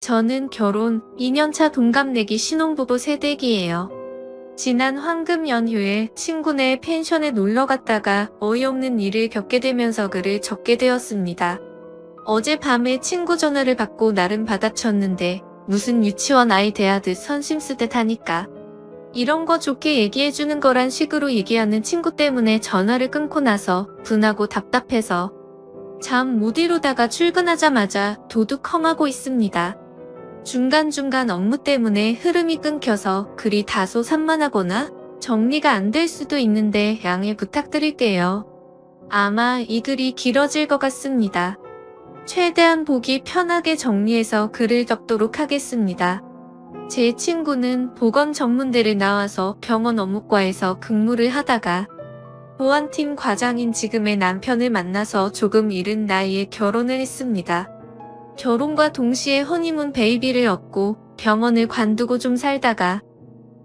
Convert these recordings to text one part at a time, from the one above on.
저는 결혼 2년차 동갑내기 신혼부부 새댁이에요. 지난 황금 연휴에 친구네 펜션에 놀러 갔다가 어이없는 일을 겪게 되면서 글을 적게 되었습니다. 어젯밤에 친구 전화를 받고 나름 받아쳤는데 무슨 유치원 아이 대하듯 선심 쓰듯 하니까 이런 거 좋게 얘기해주는 거란 식으로 얘기하는 친구 때문에 전화를 끊고 나서 분하고 답답해서 잠 못 이루다가 출근하자마자 도둑 험하고 있습니다. 중간중간 업무 때문에 흐름이 끊겨서 글이 다소 산만하거나 정리가 안 될 수도 있는데 양해 부탁드릴게요. 아마 이 글이 길어질 것 같습니다. 최대한 보기 편하게 정리해서 글을 적도록 하겠습니다. 제 친구는 보건 전문대를 나와서 병원 업무과에서 근무를 하다가 보안팀 과장인 지금의 남편을 만나서 조금 이른 나이에 결혼을 했습니다. 결혼과 동시에 허니문 베이비를 얻고 병원을 관두고 좀 살다가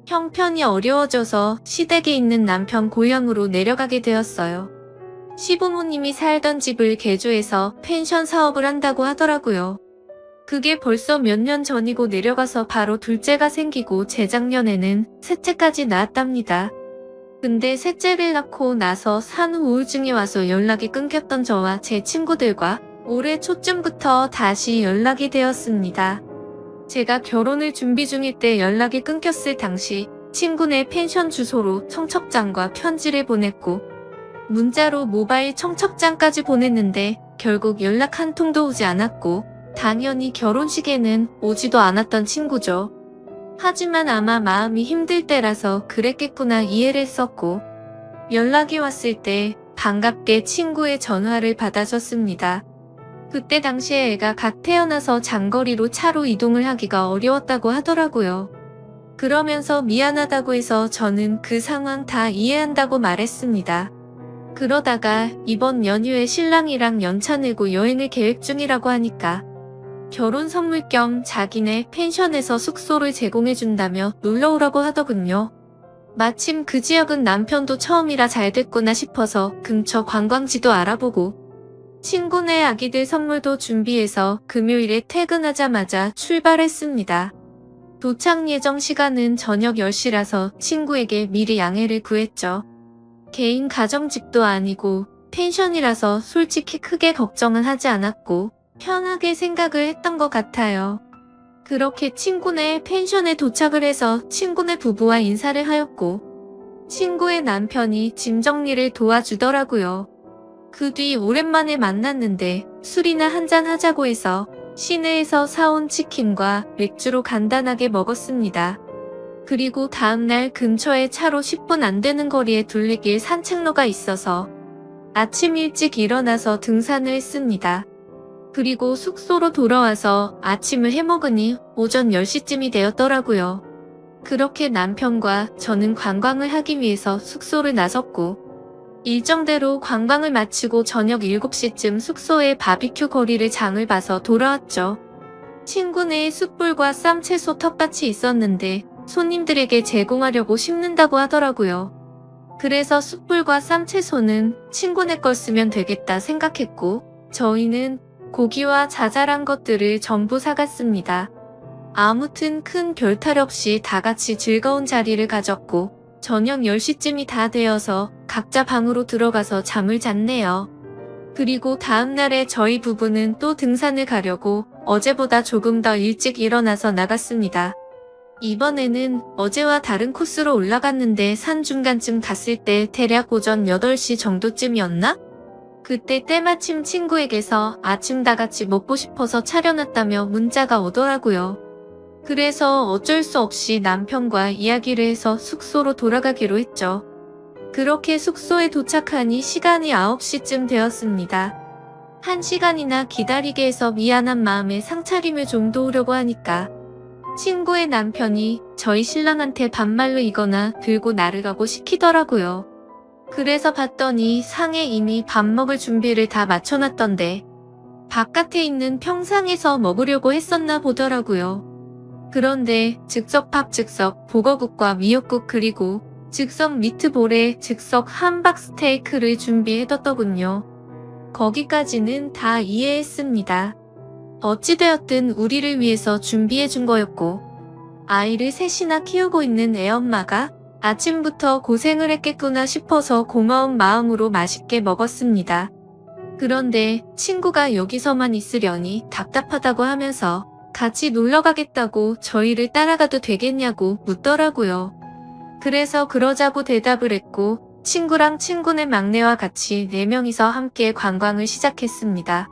형편이 어려워져서 시댁에 있는 남편 고향으로 내려가게 되었어요. 시부모님이 살던 집을 개조해서 펜션 사업을 한다고 하더라고요. 그게 벌써 몇 년 전이고 내려가서 바로 둘째가 생기고 재작년에는 셋째까지 낳았답니다. 근데 셋째를 낳고 나서 산후 우울증이 와서 연락이 끊겼던 저와 제 친구들과 올해 초쯤부터 다시 연락이 되었습니다. 제가 결혼을 준비 중일 때 연락이 끊겼을 당시 친구네 펜션 주소로 청첩장과 편지를 보냈고 문자로 모바일 청첩장까지 보냈는데 결국 연락 한 통도 오지 않았고 당연히 결혼식에는 오지도 않았던 친구죠. 하지만 아마 마음이 힘들 때라서 그랬겠구나 이해를 했었고 연락이 왔을 때 반갑게 친구의 전화를 받아줬습니다. 그때 당시에 애가 갓 태어나서 장거리로 차로 이동을 하기가 어려웠다고 하더라고요. 그러면서 미안하다고 해서 저는 그 상황 다 이해한다고 말했습니다. 그러다가 이번 연휴에 신랑이랑 연차 내고 여행을 계획 중이라고 하니까 결혼 선물 겸 자기네 펜션에서 숙소를 제공해준다며 놀러오라고 하더군요. 마침 그 지역은 남편도 처음이라 잘 됐구나 싶어서 근처 관광지도 알아보고 친구네 아기들 선물도 준비해서 금요일에 퇴근하자마자 출발했습니다. 도착 예정 시간은 저녁 10시라서 친구에게 미리 양해를 구했죠. 개인 가정집도 아니고 펜션이라서 솔직히 크게 걱정은 하지 않았고 편하게 생각을 했던 것 같아요. 그렇게 친구네 펜션에 도착을 해서 친구네 부부와 인사를 하였고 친구의 남편이 짐 정리를 도와주더라고요. 그 뒤 오랜만에 만났는데 술이나 한잔 하자고 해서 시내에서 사온 치킨과 맥주로 간단하게 먹었습니다. 그리고 다음날 근처에 차로 10분 안 되는 거리에 둘레길 산책로가 있어서 아침 일찍 일어나서 등산을 했습니다. 그리고 숙소로 돌아와서 아침을 해먹으니 오전 10시쯤이 되었더라고요. 그렇게 남편과 저는 관광을 하기 위해서 숙소를 나섰고 일정대로 관광을 마치고 저녁 7시쯤 숙소에 바비큐 거리를 장을 봐서 돌아왔죠. 친구네의 숯불과 쌈 채소 텃밭이 있었는데 손님들에게 제공하려고 심는다고 하더라고요. 그래서 숯불과 쌈 채소는 친구네 걸 쓰면 되겠다 생각했고 저희는 고기와 자잘한 것들을 전부 사갔습니다. 아무튼 큰 별탈 없이 다 같이 즐거운 자리를 가졌고 저녁 10시쯤이 다 되어서 각자 방으로 들어가서 잠을 잤네요. 그리고 다음날에 저희 부부는 또 등산을 가려고 어제보다 조금 더 일찍 일어나서 나갔습니다. 이번에는 어제와 다른 코스로 올라갔는데 산 중간쯤 갔을 때 대략 오전 8시 정도쯤이었나? 그때 때마침 친구에게서 아침 다 같이 먹고 싶어서 차려놨다며 문자가 오더라고요. 그래서 어쩔 수 없이 남편과 이야기를 해서 숙소로 돌아가기로 했죠. 그렇게 숙소에 도착하니 시간이 9시쯤 되었습니다. 1시간이나 기다리게 해서 미안한 마음에 상차림을 좀 도우려고 하니까 친구의 남편이 저희 신랑한테 반말로 이거나 들고 나르라고 시키더라고요. 그래서 봤더니 상에 이미 밥 먹을 준비를 다 맞춰놨던데 바깥에 있는 평상에서 먹으려고 했었나 보더라고요. 그런데 즉석밥 즉석 보거국과 미역국 그리고 즉석 미트볼에 즉석 함박 스테이크를 준비해뒀더군요. 거기까지는 다 이해했습니다. 어찌되었든 우리를 위해서 준비해준 거였고, 아이를 셋이나 키우고 있는 애엄마가 아침부터 고생을 했겠구나 싶어서 고마운 마음으로 맛있게 먹었습니다. 그런데 친구가 여기서만 있으려니 답답하다고 하면서 같이 놀러 가겠다고 저희를 따라가도 되겠냐고 묻더라고요. 그래서 그러자고 대답을 했고 친구랑 친구네 막내와 같이 4명이서 함께 관광을 시작했습니다.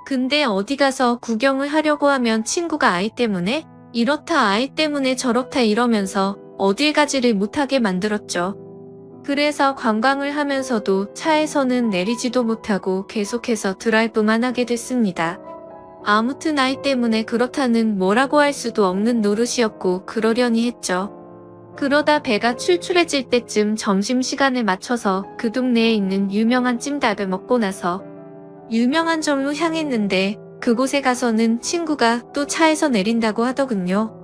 근데 어디 가서 구경을 하려고 하면 친구가 아이 때문에 이렇다 아이 때문에 저렇다 이러면서 어딜 가지를 못하게 만들었죠. 그래서 관광을 하면서도 차에서는 내리지도 못하고 계속해서 드라이브만 하게 됐습니다. 아무튼 아이 때문에 그렇다는 뭐라고 할 수도 없는 노릇이었고 그러려니 했죠. 그러다 배가 출출해질 때쯤 점심시간에 맞춰서 그 동네에 있는 유명한 찜닭을 먹고 나서 유명한 점로 향했는데 그곳에 가서는 친구가 또 차에서 내린다고 하더군요.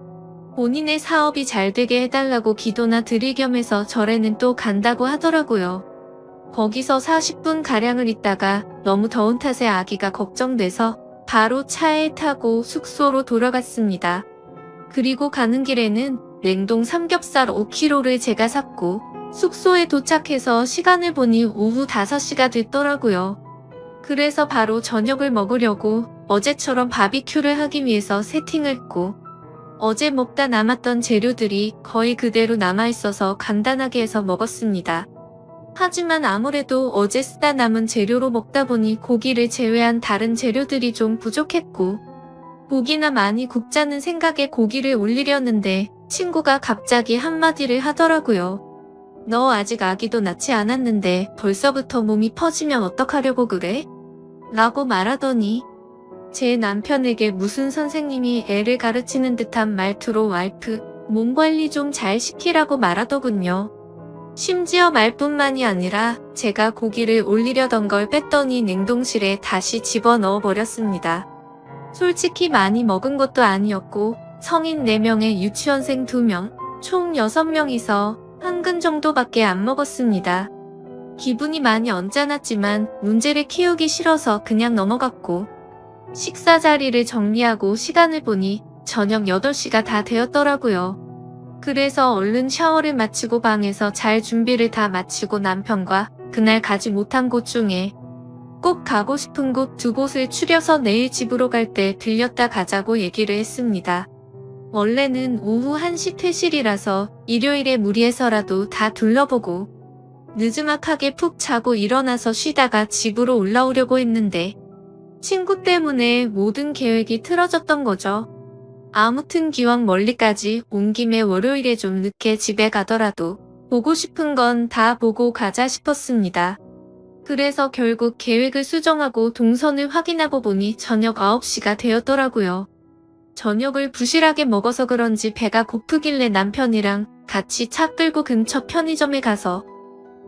본인의 사업이 잘 되게 해달라고 기도나 드릴 겸해서 절에는 또 간다고 하더라고요. 거기서 40분가량을 있다가 너무 더운 탓에 아기가 걱정돼서 바로 차에 타고 숙소로 돌아갔습니다. 그리고 가는 길에는 냉동 삼겹살 5kg를 제가 샀고 숙소에 도착해서 시간을 보니 오후 5시가 됐더라고요. 그래서 바로 저녁을 먹으려고 어제처럼 바비큐를 하기 위해서 세팅을 했고 어제 먹다 남았던 재료들이 거의 그대로 남아있어서 간단하게 해서 먹었습니다. 하지만 아무래도 어제 쓰다 남은 재료로 먹다 보니 고기를 제외한 다른 재료들이 좀 부족했고 고기나 많이 굽자는 생각에 고기를 올리려는데 친구가 갑자기 한마디를 하더라고요. 너 아직 아기도 낳지 않았는데 벌써부터 몸이 퍼지면 어떡하려고 그래? 라고 말하더니 제 남편에게 무슨 선생님이 애를 가르치는 듯한 말투로 와이프 몸 관리 좀 잘 시키라고 말하더군요. 심지어 말뿐만이 아니라 제가 고기를 올리려던 걸 뺐더니 냉동실에 다시 집어넣어 버렸습니다. 솔직히 많이 먹은 것도 아니었고 성인 4명에 유치원생 2명, 총 6명이서 한 근 정도밖에 안 먹었습니다. 기분이 많이 언짢았지만 문제를 키우기 싫어서 그냥 넘어갔고 식사 자리를 정리하고 시간을 보니 저녁 8시가 다 되었더라고요. 그래서 얼른 샤워를 마치고 방에서 잘 준비를 다 마치고 남편과 그날 가지 못한 곳 중에 꼭 가고 싶은 곳 2곳을 추려서 내일 집으로 갈 때 들렸다 가자고 얘기를 했습니다. 원래는 오후 1시 퇴실이라서 일요일에 무리해서라도 다 둘러보고 느즈막하게 푹 자고 일어나서 쉬다가 집으로 올라오려고 했는데 친구 때문에 모든 계획이 틀어졌던 거죠. 아무튼 기왕 멀리까지 온 김에 월요일에 좀 늦게 집에 가더라도 보고 싶은 건 다 보고 가자 싶었습니다. 그래서 결국 계획을 수정하고 동선을 확인하고 보니 저녁 9시가 되었더라고요. 저녁을 부실하게 먹어서 그런지 배가 고프길래 남편이랑 같이 차 끌고 근처 편의점에 가서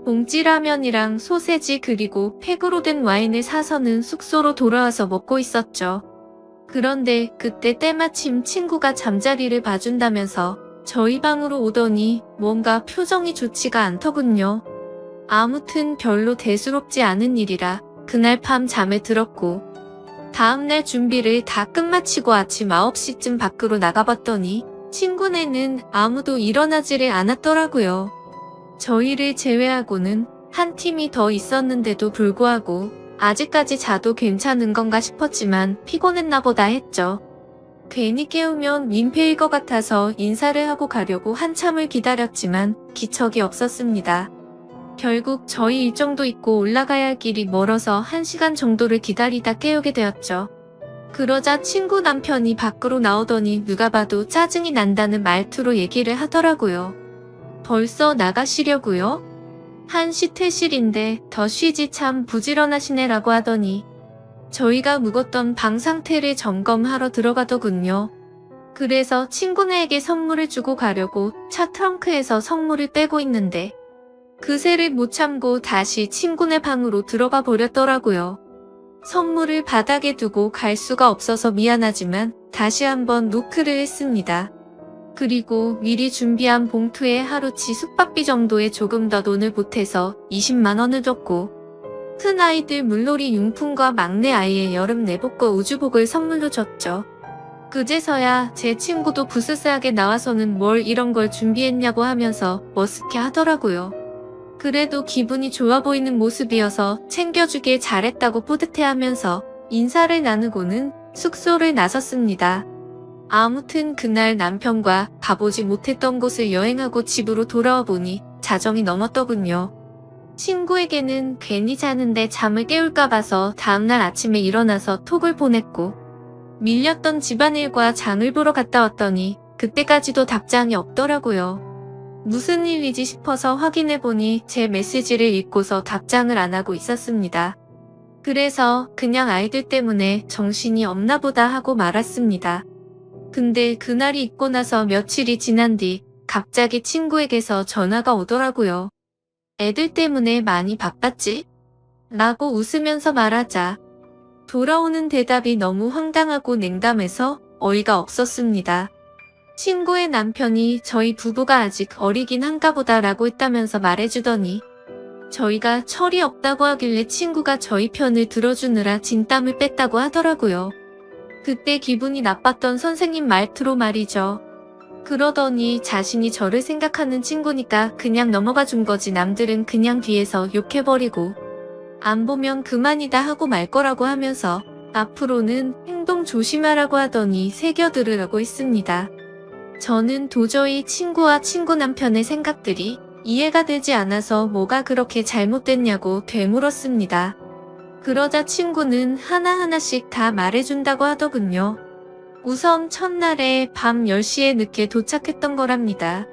봉지라면이랑 소세지 그리고 팩으로 된 와인을 사서는 숙소로 돌아와서 먹고 있었죠. 그런데 그때 때마침 친구가 잠자리를 봐준다면서 저희 방으로 오더니 뭔가 표정이 좋지가 않더군요. 아무튼 별로 대수롭지 않은 일이라 그날 밤 잠에 들었고 다음날 준비를 다 끝마치고 아침 9시쯤 밖으로 나가봤더니 친구네는 아무도 일어나지를 않았더라고요. 저희를 제외하고는 한 팀이 더 있었는데도 불구하고 아직까지 자도 괜찮은 건가 싶었지만 피곤했나 보다 했죠. 괜히 깨우면 민폐일 것 같아서 인사를 하고 가려고 한참을 기다렸지만 기척이 없었습니다. 결국 저희 일정도 있고 올라가야 할 길이 멀어서 1시간 정도를 기다리다 깨우게 되었죠. 그러자 친구 남편이 밖으로 나오더니 누가 봐도 짜증이 난다는 말투로 얘기를 하더라고요. 벌써 나가시려고요? 1시 퇴실인데 더 쉬지 참 부지런하시네라고 하더니 저희가 묵었던 방 상태를 점검하러 들어가더군요. 그래서 친구네에게 선물을 주고 가려고 차 트렁크에서 선물을 빼고 있는데 그새를 못 참고 다시 친구네 방으로 들어가 버렸더라고요. 선물을 바닥에 두고 갈 수가 없어서 미안하지만 다시 한번 노크를 했습니다. 그리고 미리 준비한 봉투에 하루치 숙박비 정도에 조금 더 돈을 보태서 20만 원을 줬고 큰 아이들 물놀이 용품과 막내 아이의 여름 내복과 우주복을 선물로 줬죠. 그제서야 제 친구도 부스스하게 나와서는 뭘 이런 걸 준비했냐고 하면서 머쓱해 하더라고요. 그래도 기분이 좋아 보이는 모습이어서 챙겨주길 잘했다고 뿌듯해하면서 인사를 나누고는 숙소를 나섰습니다. 아무튼 그날 남편과 가보지 못했던 곳을 여행하고 집으로 돌아와 보니 자정이 넘었더군요. 친구에게는 괜히 자는데 잠을 깨울까 봐서 다음날 아침에 일어나서 톡을 보냈고, 밀렸던 집안일과 장을 보러 갔다 왔더니 그때까지도 답장이 없더라고요. 무슨 일이지 싶어서 확인해보니 제 메시지를 읽고서 답장을 안 하고 있었습니다. 그래서 그냥 아이들 때문에 정신이 없나 보다 하고 말았습니다. 근데 그날이 있고 나서 며칠이 지난 뒤 갑자기 친구에게서 전화가 오더라고요. 애들 때문에 많이 바빴지? 라고 웃으면서 말하자 돌아오는 대답이 너무 황당하고 냉담해서 어이가 없었습니다. 친구의 남편이 저희 부부가 아직 어리긴 한가 보다 라고 했다면서 말해주더니 저희가 철이 없다고 하길래 친구가 저희 편을 들어주느라 진땀을 뺐다고 하더라고요. 그때 기분이 나빴던 선생님 말투로 말이죠. 그러더니 자신이 저를 생각하는 친구니까 그냥 넘어가 준 거지 남들은 그냥 뒤에서 욕해버리고 안 보면 그만이다 하고 말 거라고 하면서 앞으로는 행동 조심하라고 하더니 새겨들으라고 했습니다. 저는 도저히 친구와 친구 남편의 생각들이 이해가 되지 않아서 뭐가 그렇게 잘못됐냐고 되물었습니다. 그러자 친구는 하나하나씩 다 말해준다고 하더군요. 우선 첫날에 밤 10시에 늦게 도착했던 거랍니다.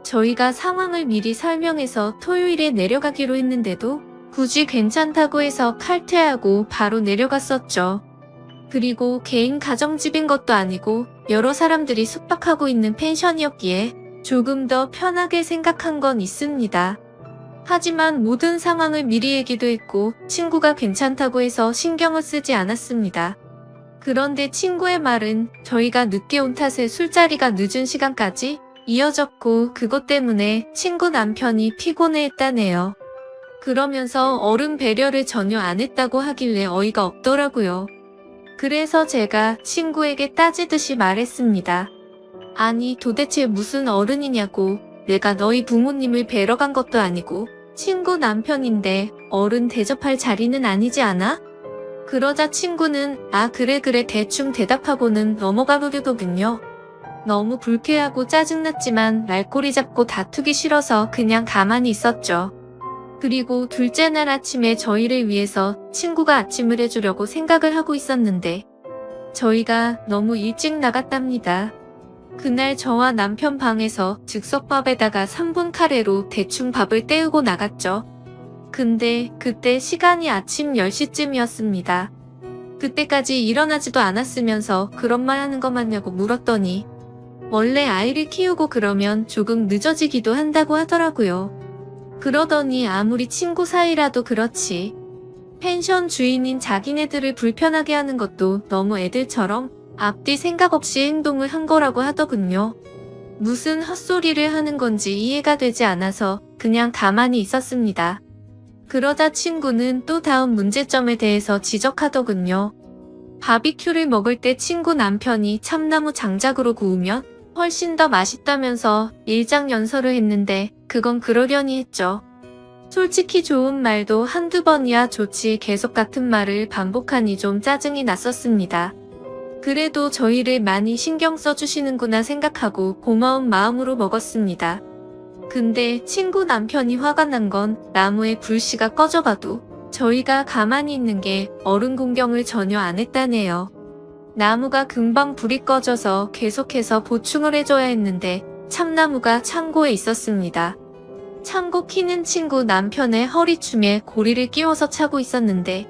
저희가 상황을 미리 설명해서 토요일에 내려가기로 했는데도 굳이 괜찮다고 해서 칼퇴하고 바로 내려갔었죠. 그리고 개인 가정집인 것도 아니고 여러 사람들이 숙박하고 있는 펜션이었기에 조금 더 편하게 생각한 건 있습니다. 하지만 모든 상황을 미리 얘기도 했고 친구가 괜찮다고 해서 신경을 쓰지 않았습니다. 그런데 친구의 말은 저희가 늦게 온 탓에 술자리가 늦은 시간까지 이어졌고 그것 때문에 친구 남편이 피곤해했다네요. 그러면서 어른 배려를 전혀 안 했다고 하길래 어이가 없더라고요. 그래서 제가 친구에게 따지듯이 말했습니다. 아니 도대체 무슨 어른이냐고. 내가 너희 부모님을 뵈러 간 것도 아니고 친구 남편인데 어른 대접할 자리는 아니지 않아? 그러자 친구는 아 그래 대충 대답하고는 넘어가 버리더군요. 너무 불쾌하고 짜증났지만 말꼬리 잡고 다투기 싫어서 그냥 가만히 있었죠. 그리고 둘째 날 아침에 저희를 위해서 친구가 아침을 해주려고 생각을 하고 있었는데 저희가 너무 일찍 나갔답니다. 그날 저와 남편 방에서 즉석밥에다가 3분 카레로 대충 밥을 때우고 나갔죠. 근데 그때 시간이 아침 10시쯤이었습니다. 그때까지 일어나지도 않았으면서 그런 말 하는 거 맞냐고 물었더니 원래 아이를 키우고 그러면 조금 늦어지기도 한다고 하더라고요. 그러더니 아무리 친구 사이라도 그렇지. 펜션 주인인 자기네들을 불편하게 하는 것도 너무 애들처럼 앞뒤 생각 없이 행동을 한 거라고 하더군요. 무슨 헛소리를 하는 건지 이해가 되지 않아서 그냥 가만히 있었습니다. 그러자 친구는 또 다음 문제점에 대해서 지적하더군요. 바비큐를 먹을 때 친구 남편이 참나무 장작으로 구우면 훨씬 더 맛있다면서 일장연설을 했는데 그건 그러려니 했죠. 솔직히 좋은 말도 한두 번이야 좋지 계속 같은 말을 반복하니 좀 짜증이 났었습니다. 그래도 저희를 많이 신경 써주시는구나 생각하고 고마운 마음으로 먹었습니다. 근데 친구 남편이 화가 난 건 나무의 불씨가 꺼져가도 저희가 가만히 있는 게 어른 공경을 전혀 안 했다네요. 나무가 금방 불이 꺼져서 계속해서 보충을 해줘야 했는데 참나무가 창고에 있었습니다. 창고 키는 친구 남편의 허리춤에 고리를 끼워서 차고 있었는데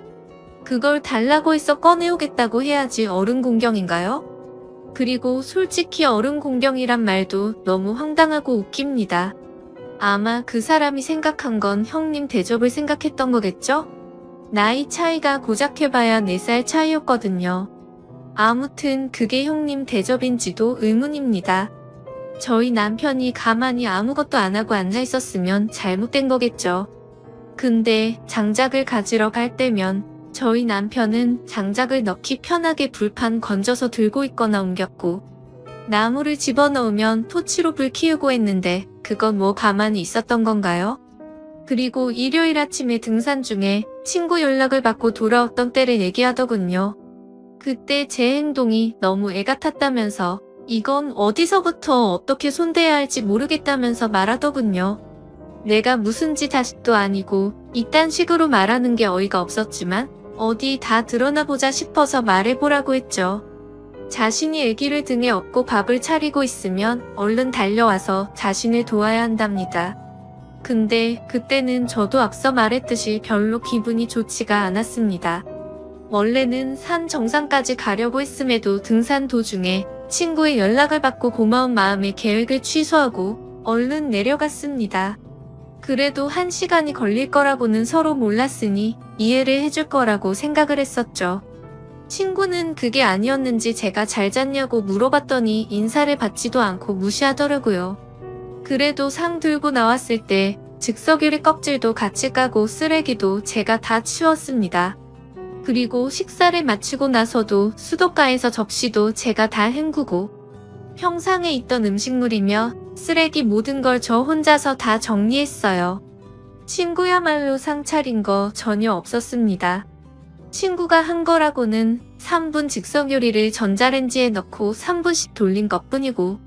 그걸 달라고 해서 꺼내오겠다고 해야지 어른 공경인가요? 그리고 솔직히 어른 공경이란 말도 너무 황당하고 웃깁니다. 아마 그 사람이 생각한 건 형님 대접을 생각했던 거겠죠? 나이 차이가 고작 해봐야 4살 차이였거든요. 아무튼 그게 형님 대접인지도 의문입니다. 저희 남편이 가만히 아무것도 안 하고 앉아 있었으면 잘못된 거겠죠. 근데 장작을 가지러 갈 때면 저희 남편은 장작을 넣기 편하게 불판 건져서 들고 있거나 옮겼고, 나무를 집어넣으면 토치로 불 키우고 했는데 그건 뭐 가만히 있었던 건가요? 그리고 일요일 아침에 등산 중에 친구 연락을 받고 돌아왔던 때를 얘기하더군요. 그때 제 행동이 너무 애 같았다면서 이건 어디서부터 어떻게 손대야 할지 모르겠다면서 말하더군요. 내가 무슨 짓 자식도 아니고 이딴 식으로 말하는 게 어이가 없었지만 어디 다 드러나 보자 싶어서 말해보라고 했죠. 자신이 아기를 등에 업고 밥을 차리고 있으면 얼른 달려와서 자신을 도와야 한답니다. 근데 그때는 저도 앞서 말했듯이 별로 기분이 좋지가 않았습니다. 원래는 산 정상까지 가려고 했음에도 등산 도중에 친구의 연락을 받고 고마운 마음에 계획을 취소하고 얼른 내려갔습니다. 그래도 1시간이 걸릴 거라고는 서로 몰랐으니 이해를 해줄 거라고 생각을 했었죠. 친구는 그게 아니었는지 제가 잘 잤냐고 물어봤더니 인사를 받지도 않고 무시하더라고요. 그래도 상 들고 나왔을 때 즉석유리 껍질도 같이 까고 쓰레기도 제가 다 치웠습니다. 그리고 식사를 마치고 나서도 수도가에서 접시도 제가 다 헹구고 평상에 있던 음식물이며 쓰레기 모든 걸 저 혼자서 다 정리했어요. 친구야말로 상 차린 거 전혀 없었습니다. 친구가 한 거라고는 3분 즉석요리를 전자레인지에 넣고 3분씩 돌린 것뿐이고,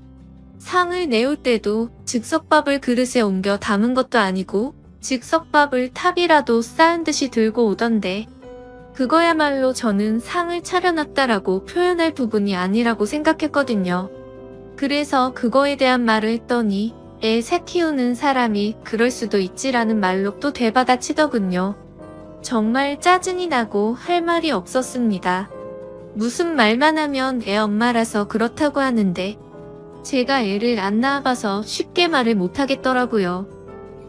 상을 내올 때도 즉석밥을 그릇에 옮겨 담은 것도 아니고 즉석밥을 탑이라도 쌓은 듯이 들고 오던데, 그거야말로 저는 상을 차려놨다라고 표현할 부분이 아니라고 생각했거든요. 그래서 그거에 대한 말을 했더니 애 셋 키우는 사람이 그럴 수도 있지라는 말로 또 되받아치더군요. 정말 짜증이 나고 할 말이 없었습니다. 무슨 말만 하면 애 엄마라서 그렇다고 하는데 제가 애를 안 낳아봐서 쉽게 말을 못하겠더라고요.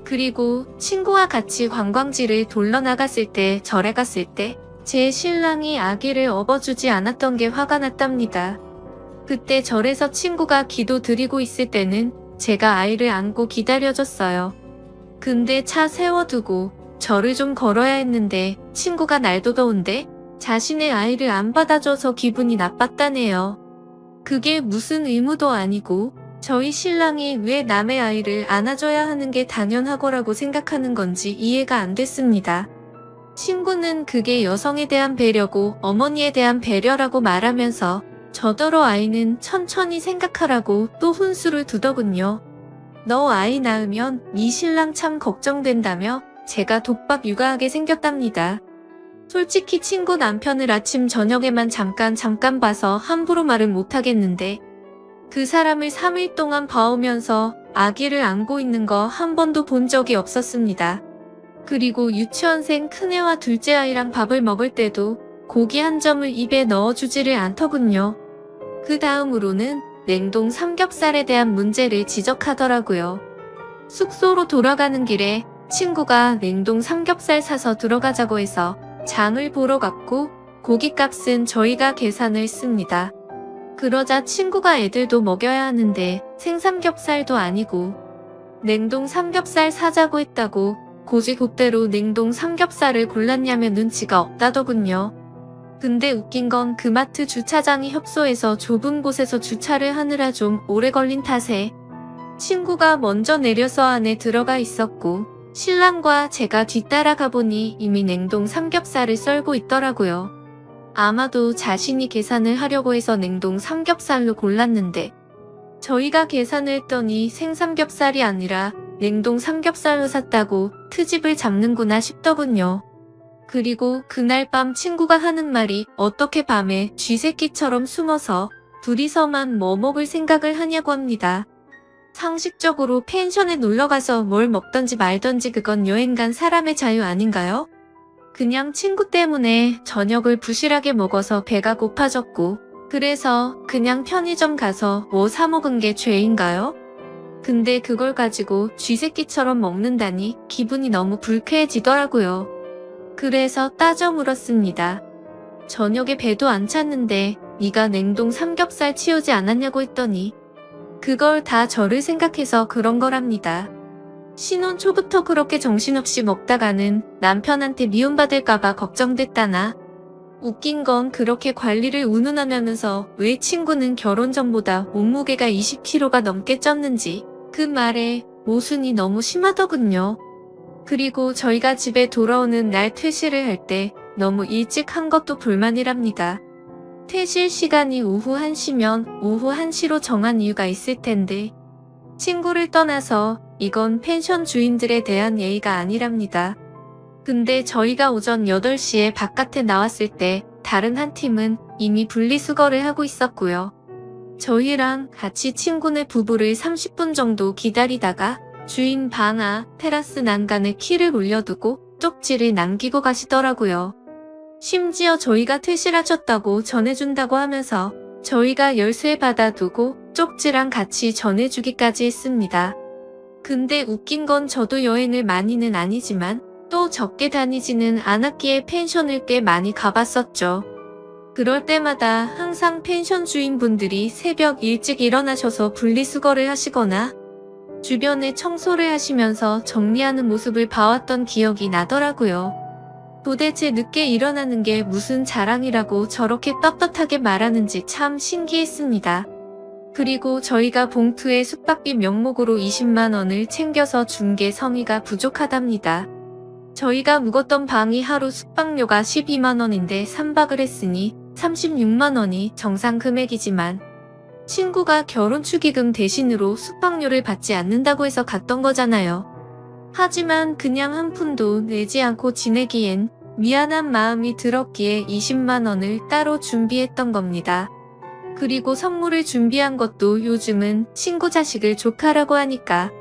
그리고 친구와 같이 관광지를 돌러 나갔을 때, 절에 갔을 때 제 신랑이 아기를 업어주지 않았던 게 화가 났답니다. 그때 절에서 친구가 기도 드리고 있을 때는 제가 아이를 안고 기다려줬어요. 근데 차 세워두고 절을 좀 걸어야 했는데 친구가 날도 더운데 자신의 아이를 안 받아줘서 기분이 나빴다네요. 그게 무슨 의무도 아니고 저희 신랑이 왜 남의 아이를 안아줘야 하는 게 당연하거라고 생각하는 건지 이해가 안 됐습니다. 친구는 그게 여성에 대한 배려고 어머니에 대한 배려라고 말하면서 저더러 아이는 천천히 생각하라고 또 훈수를 두더군요. 너 아이 낳으면 네 신랑 참 걱정된다며 제가 독박 육아하게 생겼답니다. 솔직히 친구 남편을 아침 저녁에만 잠깐 봐서 함부로 말을 못하겠는데 그 사람을 3일 동안 봐오면서 아기를 안고 있는 거 한 번도 본 적이 없었습니다. 그리고 유치원생 큰애와 둘째 아이랑 밥을 먹을 때도 고기 한 점을 입에 넣어주지를 않더군요. 그 다음으로는 냉동 삼겹살에 대한 문제를 지적하더라고요. 숙소로 돌아가는 길에 친구가 냉동 삼겹살 사서 들어가자고 해서 장을 보러 갔고 고깃값은 저희가 계산을 했습니다. 그러자 친구가 애들도 먹여야 하는데 생삼겹살도 아니고 냉동 삼겹살 사자고 했다고 고지고대로 냉동 삼겹살을 골랐냐며 눈치가 없다더군요. 근데 웃긴 건 그 마트 주차장이 협소해서 좁은 곳에서 주차를 하느라 좀 오래 걸린 탓에 친구가 먼저 내려서 안에 들어가 있었고 신랑과 제가 뒤따라 가보니 이미 냉동 삼겹살을 썰고 있더라고요. 아마도 자신이 계산을 하려고 해서 냉동 삼겹살로 골랐는데 저희가 계산을 했더니 생삼겹살이 아니라 냉동 삼겹살로 샀다고 트집을 잡는구나 싶더군요. 그리고 그날 밤 친구가 하는 말이 어떻게 밤에 쥐새끼처럼 숨어서 둘이서만 뭐 먹을 생각을 하냐고 합니다. 상식적으로 펜션에 놀러가서 뭘 먹던지 말던지 그건 여행 간 사람의 자유 아닌가요? 그냥 친구 때문에 저녁을 부실하게 먹어서 배가 고파졌고 그래서 그냥 편의점 가서 뭐 사 먹은 게 죄인가요? 근데 그걸 가지고 쥐새끼처럼 먹는다니 기분이 너무 불쾌해지더라고요. 그래서 따져 물었습니다. 저녁에 배도 안 찼는데 네가 냉동 삼겹살 치우지 않았냐고 했더니 그걸 다 저를 생각해서 그런 거랍니다. 신혼 초부터 그렇게 정신없이 먹다가는 남편한테 미움받을까봐 걱정됐다나. 웃긴 건 그렇게 관리를 운운하면서 왜 친구는 결혼 전보다 몸무게가 20kg가 넘게 쪘는지 그 말에 모순이 너무 심하더군요. 그리고 저희가 집에 돌아오는 날 퇴실을 할 때 너무 일찍 한 것도 불만이랍니다. 퇴실 시간이 오후 1시면 오후 1시로 정한 이유가 있을 텐데 친구를 떠나서 이건 펜션 주인들에 대한 예의가 아니랍니다. 근데 저희가 오전 8시에 바깥에 나왔을 때 다른 한 팀은 이미 분리수거를 하고 있었고요. 저희랑 같이 친구네 부부를 30분 정도 기다리다가 주인 방아 테라스 난간에 키를 올려두고 쪽지를 남기고 가시더라고요. 심지어 저희가 퇴실하셨다고 전해준다고 하면서 저희가 열쇠 받아두고 쪽지랑 같이 전해주기까지 했습니다. 근데 웃긴 건 저도 여행을 많이는 아니지만 또 적게 다니지는 않았기에 펜션을 꽤 많이 가봤었죠. 그럴 때마다 항상 펜션 주인분들이 새벽 일찍 일어나셔서 분리수거를 하시거나 주변에 청소를 하시면서 정리하는 모습을 봐왔던 기억이 나더라고요. 도대체 늦게 일어나는 게 무슨 자랑이라고 저렇게 떳떳하게 말하는지 참 신기했습니다. 그리고 저희가 봉투에 숙박비 명목으로 20만 원을 챙겨서 준 게 성의가 부족하답니다. 저희가 묵었던 방이 하루 숙박료가 12만 원인데 3박을 했으니 36만 원이 정상 금액이지만 친구가 결혼 축의금 대신으로 숙박료를 받지 않는다고 해서 갔던 거잖아요. 하지만 그냥 한 푼도 내지 않고 지내기엔 미안한 마음이 들었기에 20만 원을 따로 준비했던 겁니다. 그리고 선물을 준비한 것도 요즘은 친구 자식을 조카라고 하니까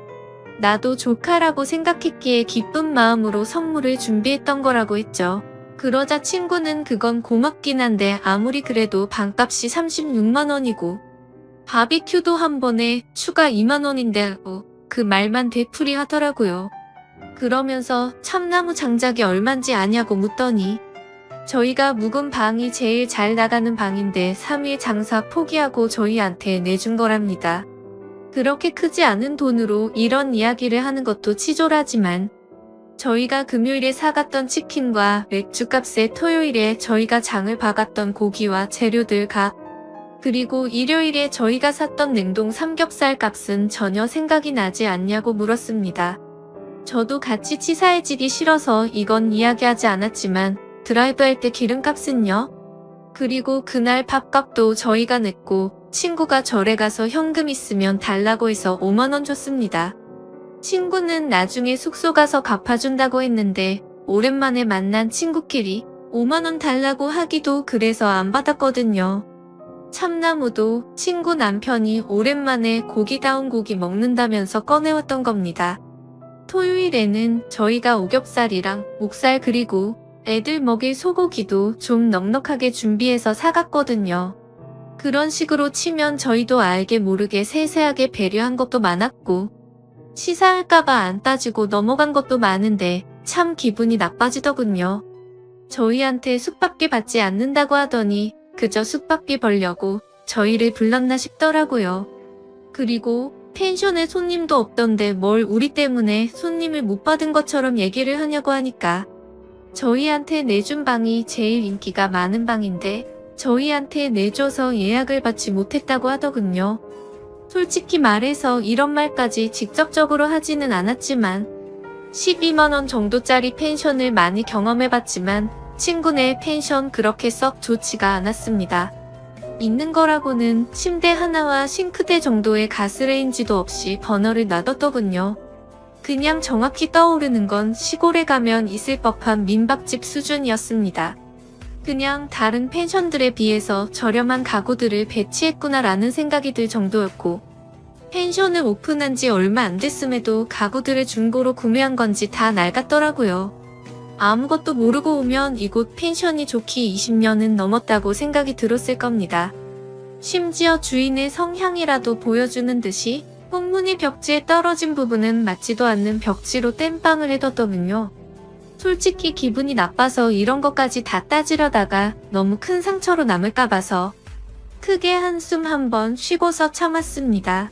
나도 조카라고 생각했기에 기쁜 마음으로 선물을 준비했던 거라고 했죠. 그러자 친구는 그건 고맙긴 한데 아무리 그래도 방값이 36만 원이고 바비큐도 한 번에 추가 2만 원인데 하고 그 말만 되풀이 하더라고요. 그러면서 참나무 장작이 얼만지 아냐고 묻더니 저희가 묵은 방이 제일 잘 나가는 방인데 3일 장사 포기하고 저희한테 내준 거랍니다. 그렇게 크지 않은 돈으로 이런 이야기를 하는 것도 치졸하지만 저희가 금요일에 사갔던 치킨과 맥주값에 토요일에 저희가 장을 봐갔던 고기와 재료들 값 그리고 일요일에 저희가 샀던 냉동 삼겹살 값은 전혀 생각이 나지 않냐고 물었습니다. 저도 같이 치사해지기 싫어서 이건 이야기하지 않았지만 드라이브할 때 기름값은요? 그리고 그날 밥값도 저희가 냈고 친구가 절에 가서 현금 있으면 달라고 해서 5만 원 줬습니다. 친구는 나중에 숙소 가서 갚아준다고 했는데 오랜만에 만난 친구끼리 5만 원 달라고 하기도 그래서 안 받았거든요. 참나무도 친구 남편이 오랜만에 고기다운 고기 먹는다면서 꺼내왔던 겁니다. 토요일에는 저희가 오겹살이랑 목살 그리고 애들 먹일 소고기도 좀 넉넉하게 준비해서 사갔거든요. 그런 식으로 치면 저희도 알게 모르게 세세하게 배려한 것도 많았고 시사할까봐 안 따지고 넘어간 것도 많은데 참 기분이 나빠지더군요. 저희한테 숙박비 받지 않는다고 하더니 그저 숙박비 벌려고 저희를 불렀나 싶더라고요. 그리고 펜션에 손님도 없던데 뭘 우리 때문에 손님을 못 받은 것처럼 얘기를 하냐고 하니까 저희한테 내준 방이 제일 인기가 많은 방인데 저희한테 내줘서 예약을 받지 못했다고 하더군요. 솔직히 말해서 이런 말까지 직접적으로 하지는 않았지만 12만 원 정도짜리 펜션을 많이 경험해봤지만 친구네 펜션 그렇게 썩 좋지가 않았습니다. 있는 거라고는 침대 하나와 싱크대 정도의 가스레인지도 없이 버너를 놔뒀더군요. 그냥 정확히 떠오르는 건 시골에 가면 있을 법한 민박집 수준이었습니다. 그냥 다른 펜션들에 비해서 저렴한 가구들을 배치했구나라는 생각이 들 정도였고 펜션을 오픈한 지 얼마 안 됐음에도 가구들을 중고로 구매한 건지 다 낡았더라고요. 아무것도 모르고 오면 이곳 펜션이 좋기 20년은 넘었다고 생각이 들었을 겁니다. 심지어 주인의 성향이라도 보여주는 듯이 홈문이 벽지에 떨어진 부분은 맞지도 않는 벽지로 땜빵을 해뒀더군요. 솔직히 기분이 나빠서 이런 것까지 다 따지려다가 너무 큰 상처로 남을까 봐서 크게 한숨 한번 쉬고서 참았습니다.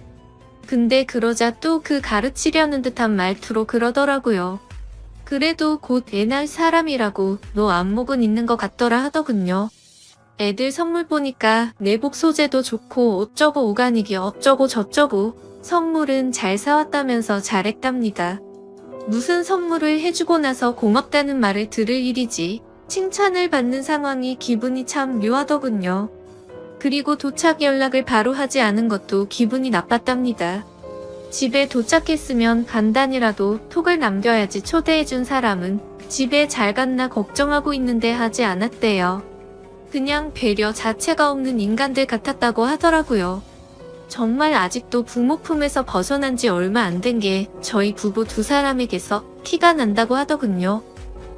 근데 그러자 또 그 가르치려는 듯한 말투로 그러더라고요. 그래도 곧 애 낳을 사람이라고 너 안목은 있는 것 같더라 하더군요. 애들 선물 보니까 내복 소재도 좋고 어쩌고 오가닉이 어쩌고 저쩌고 선물은 잘 사왔다면서 잘했답니다. 무슨 선물을 해주고 나서 고맙다는 말을 들을 일이지 칭찬을 받는 상황이 기분이 참 묘하더군요. 그리고 도착 연락을 바로 하지 않은 것도 기분이 나빴답니다. 집에 도착했으면 간단히라도 톡을 남겨야지 초대해준 사람은 집에 잘 갔나 걱정하고 있는데 하지 않았대요. 그냥 배려 자체가 없는 인간들 같았다고 하더라고요. 정말 아직도 부모 품에서 벗어난 지 얼마 안 된 게 저희 부부 두 사람에게서 티가 난다고 하더군요.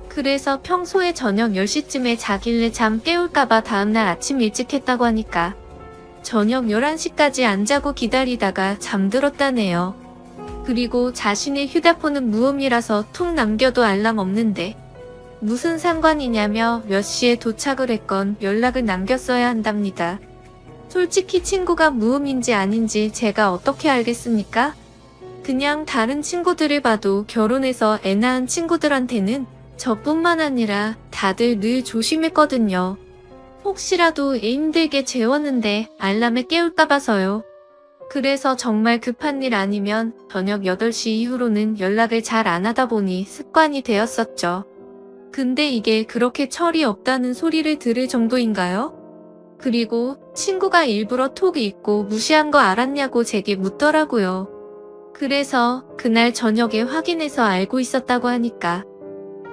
그래서 평소에 저녁 10시쯤에 자길래 잠 깨울까봐 다음날 아침 일찍 했다고 하니까 저녁 11시까지 안 자고 기다리다가 잠들었다네요. 그리고 자신의 휴대폰은 무음이라서 툭 남겨도 알람 없는데 무슨 상관이냐며 몇 시에 도착을 했건 연락을 남겼어야 한답니다. 솔직히 친구가 무음인지 아닌지 제가 어떻게 알겠습니까? 그냥 다른 친구들을 봐도 결혼해서 애 낳은 친구들한테는 저뿐만 아니라 다들 늘 조심했거든요. 혹시라도 애 힘들게 재웠는데 알람에 깨울까 봐서요. 그래서 정말 급한 일 아니면 저녁 8시 이후로는 연락을 잘 안 하다 보니 습관이 되었었죠. 근데 이게 그렇게 철이 없다는 소리를 들을 정도인가요? 그리고 친구가 일부러 톡 읽고 무시한 거 알았냐고 제게 묻더라고요. 그래서 그날 저녁에 확인해서 알고 있었다고 하니까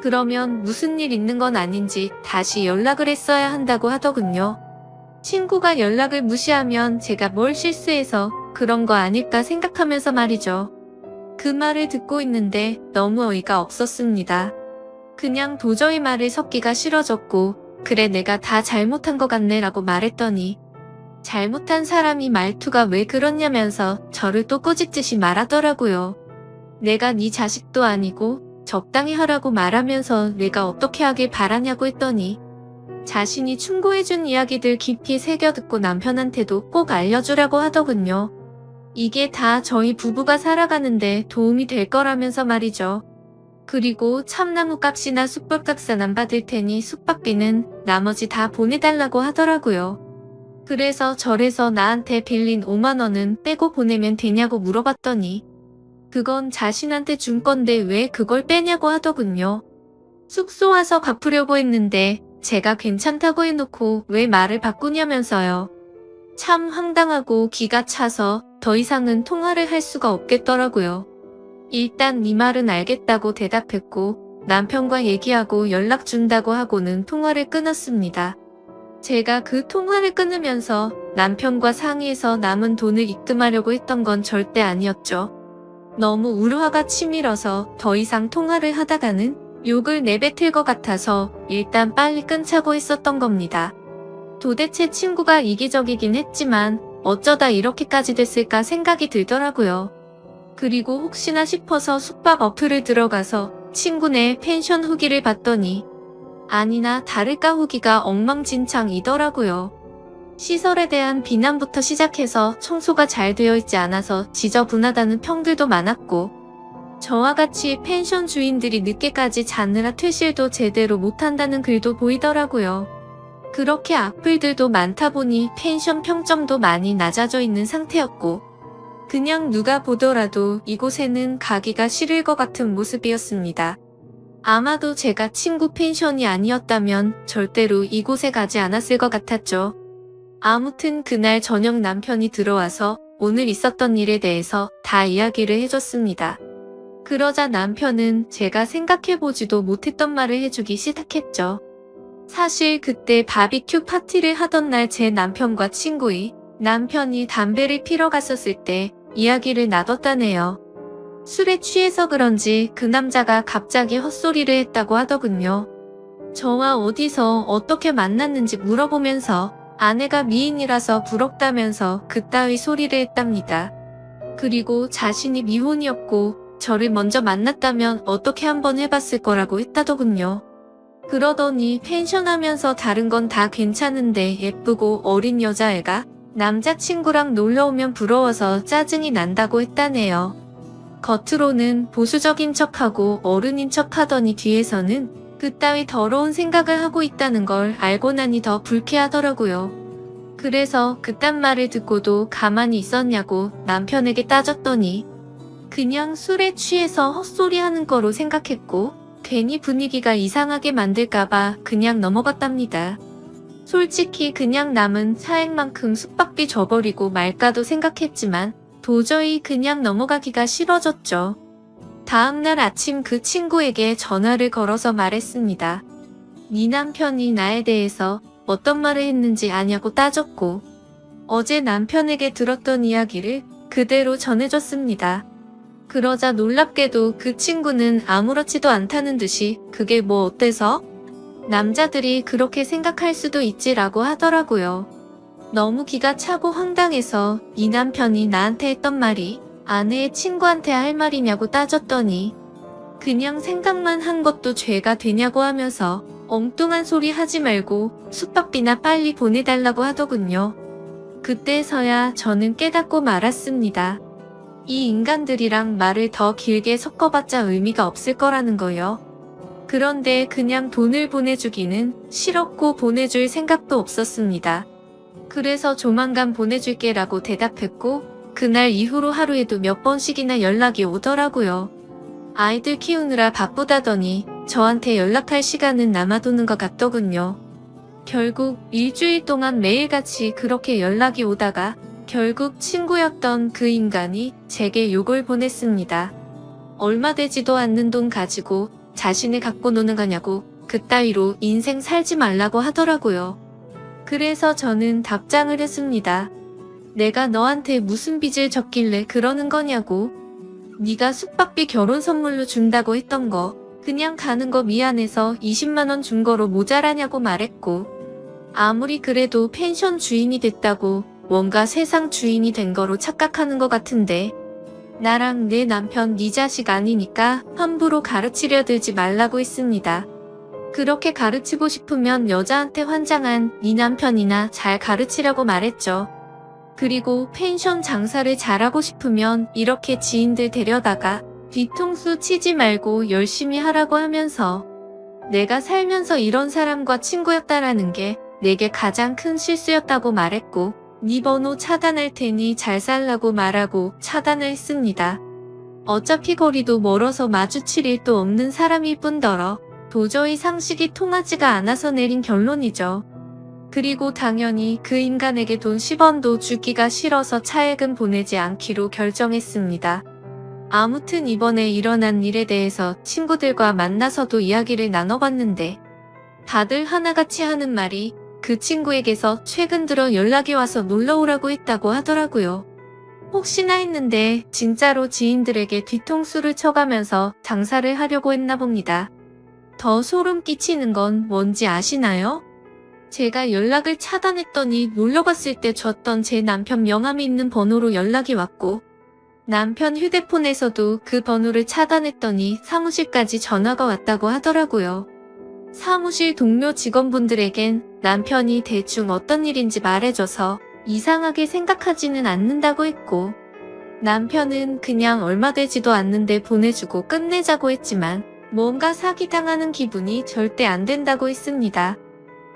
그러면 무슨 일 있는 건 아닌지 다시 연락을 했어야 한다고 하더군요. 친구가 연락을 무시하면 제가 뭘 실수해서 그런 거 아닐까 생각하면서 말이죠. 그 말을 듣고 있는데 너무 어이가 없었습니다. 그냥 도저히 말을 섞기가 싫어졌고 그래 내가 다 잘못한 것 같네 라고 말했더니 잘못한 사람이 말투가 왜 그렇냐면서 저를 또 꼬집듯이 말하더라고요. 내가 네 자식도 아니고 적당히 하라고 말하면서 내가 어떻게 하길 바라냐고 했더니 자신이 충고해준 이야기들 깊이 새겨듣고 남편한테도 꼭 알려주라고 하더군요. 이게 다 저희 부부가 살아가는데 도움이 될 거라면서 말이죠. 그리고 참나무 값이나 숯불값은 안 받을 테니 숙박비는 나머지 다 보내달라고 하더라고요. 그래서 절에서 나한테 빌린 5만 원은 빼고 보내면 되냐고 물어봤더니 그건 자신한테 준 건데 왜 그걸 빼냐고 하더군요. 숙소 와서 갚으려고 했는데 제가 괜찮다고 해놓고 왜 말을 바꾸냐면서요. 참 황당하고 기가 차서 더 이상은 통화를 할 수가 없겠더라고요. 일단 네 말은 알겠다고 대답했고 남편과 얘기하고 연락 준다고 하고는 통화를 끊었습니다. 제가 그 통화를 끊으면서 남편과 상의해서 남은 돈을 입금하려고 했던 건 절대 아니었죠. 너무 울화가 치밀어서 더 이상 통화를 하다가는 욕을 내뱉을 것 같아서 일단 빨리 끊자고 했었던 겁니다. 도대체 친구가 이기적이긴 했지만 어쩌다 이렇게까지 됐을까 생각이 들더라고요. 그리고 혹시나 싶어서 숙박 어플을 들어가서 친구네 펜션 후기를 봤더니 아니나 다를까 후기가 엉망진창이더라고요. 시설에 대한 비난부터 시작해서 청소가 잘 되어 있지 않아서 지저분하다는 평들도 많았고 저와 같이 펜션 주인들이 늦게까지 자느라 퇴실도 제대로 못한다는 글도 보이더라고요. 그렇게 악플들도 많다 보니 펜션 평점도 많이 낮아져 있는 상태였고 그냥 누가 보더라도 이곳에는 가기가 싫을 것 같은 모습이었습니다. 아마도 제가 친구 펜션이 아니었다면 절대로 이곳에 가지 않았을 것 같았죠. 아무튼 그날 저녁 남편이 들어와서 오늘 있었던 일에 대해서 다 이야기를 해줬습니다. 그러자 남편은 제가 생각해보지도 못했던 말을 해주기 시작했죠. 사실 그때 바비큐 파티를 하던 날 제 남편과 친구의 남편이 담배를 피러 갔었을 때 이야기를 나눴다네요. 술에 취해서 그런지 그 남자가 갑자기 헛소리를 했다고 하더군요. 저와 어디서 어떻게 만났는지 물어보면서 아내가 미인이라서 부럽다면서 그따위 소리를 했답니다. 그리고 자신이 미혼이었고 저를 먼저 만났다면 어떻게 한번 해봤을 거라고 했다더군요. 그러더니 펜션 하면서 다른 건 다 괜찮은데 예쁘고 어린 여자애가 남자친구랑 놀러오면 부러워서 짜증이 난다고 했다네요. 겉으로는 보수적인 척하고 어른인 척하더니 뒤에서는 그따위 더러운 생각을 하고 있다는 걸 알고 나니 더 불쾌하더라고요. 그래서 그딴 말을 듣고도 가만히 있었냐고 남편에게 따졌더니 그냥 술에 취해서 헛소리 하는 거로 생각했고 괜히 분위기가 이상하게 만들까봐 그냥 넘어갔답니다. 솔직히 그냥 남은 차액만큼 숙박비 줘버리고 말까도 생각했지만 도저히 그냥 넘어가기가 싫어졌죠. 다음날 아침 그 친구에게 전화를 걸어서 말했습니다. 네 남편이 나에 대해서 어떤 말을 했는지 아냐고 따졌고 어제 남편에게 들었던 이야기를 그대로 전해줬습니다. 그러자 놀랍게도 그 친구는 아무렇지도 않다는 듯이 그게 뭐 어때서? 남자들이 그렇게 생각할 수도 있지라고 하더라고요. 너무 기가 차고 황당해서 이 남편이 나한테 했던 말이 아내의 친구한테 할 말이냐고 따졌더니 그냥 생각만 한 것도 죄가 되냐고 하면서 엉뚱한 소리 하지 말고 숙박비나 빨리 보내달라고 하더군요. 그때서야 저는 깨닫고 말았습니다. 이 인간들이랑 말을 더 길게 섞어봤자 의미가 없을 거라는 거요. 그런데 그냥 돈을 보내주기는 싫었고 보내줄 생각도 없었습니다. 그래서 조만간 보내줄게 라고 대답했고 그날 이후로 하루에도 몇 번씩이나 연락이 오더라고요. 아이들 키우느라 바쁘다더니 저한테 연락할 시간은 남아도는 것 같더군요. 결국 일주일 동안 매일같이 그렇게 연락이 오다가 결국 친구였던 그 인간이 제게 욕을 보냈습니다. 얼마 되지도 않는 돈 가지고 자신을 갖고 노는 거냐고 그따위로 인생 살지 말라고 하더라고요. 그래서 저는 답장을 했습니다. 내가 너한테 무슨 빚을 졌길래 그러는 거냐고. 네가 숙박비 결혼 선물로 준다고 했던 거 그냥 가는 거 미안해서 20만원 준 거로 모자라냐고 말했고 아무리 그래도 펜션 주인이 됐다고 뭔가 세상 주인이 된 거로 착각하는 것 같은데 나랑 내 남편 네 자식 아니니까 함부로 가르치려 들지 말라고 했습니다. 그렇게 가르치고 싶으면 여자한테 환장한 네 남편이나 잘 가르치라고 말했죠. 그리고 펜션 장사를 잘하고 싶으면 이렇게 지인들 데려다가 뒤통수 치지 말고 열심히 하라고 하면서 내가 살면서 이런 사람과 친구였다라는 게 내게 가장 큰 실수였다고 말했고 네 번호 차단할 테니 잘 살라고 말하고 차단을 했습니다. 어차피 거리도 멀어서 마주칠 일도 없는 사람일 뿐더러 도저히 상식이 통하지가 않아서 내린 결론이죠. 그리고 당연히 그 인간에게 돈 10원도 주기가 싫어서 차액은 보내지 않기로 결정했습니다. 아무튼 이번에 일어난 일에 대해서 친구들과 만나서도 이야기를 나눠봤는데 다들 하나같이 하는 말이 그 친구에게서 최근 들어 연락이 와서 놀러오라고 했다고 하더라고요. 혹시나 했는데 진짜로 지인들에게 뒤통수를 쳐가면서 장사를 하려고 했나 봅니다. 더 소름 끼치는 건 뭔지 아시나요? 제가 연락을 차단했더니 놀러갔을 때 줬던 제 남편 명함이 있는 번호로 연락이 왔고 남편 휴대폰에서도 그 번호를 차단했더니 사무실까지 전화가 왔다고 하더라고요. 사무실 동료 직원분들에겐 남편이 대충 어떤 일인지 말해줘서 이상하게 생각하지는 않는다고 했고 남편은 그냥 얼마 되지도 않는데 보내주고 끝내자고 했지만 뭔가 사기당하는 기분이 절대 안 된다고 했습니다.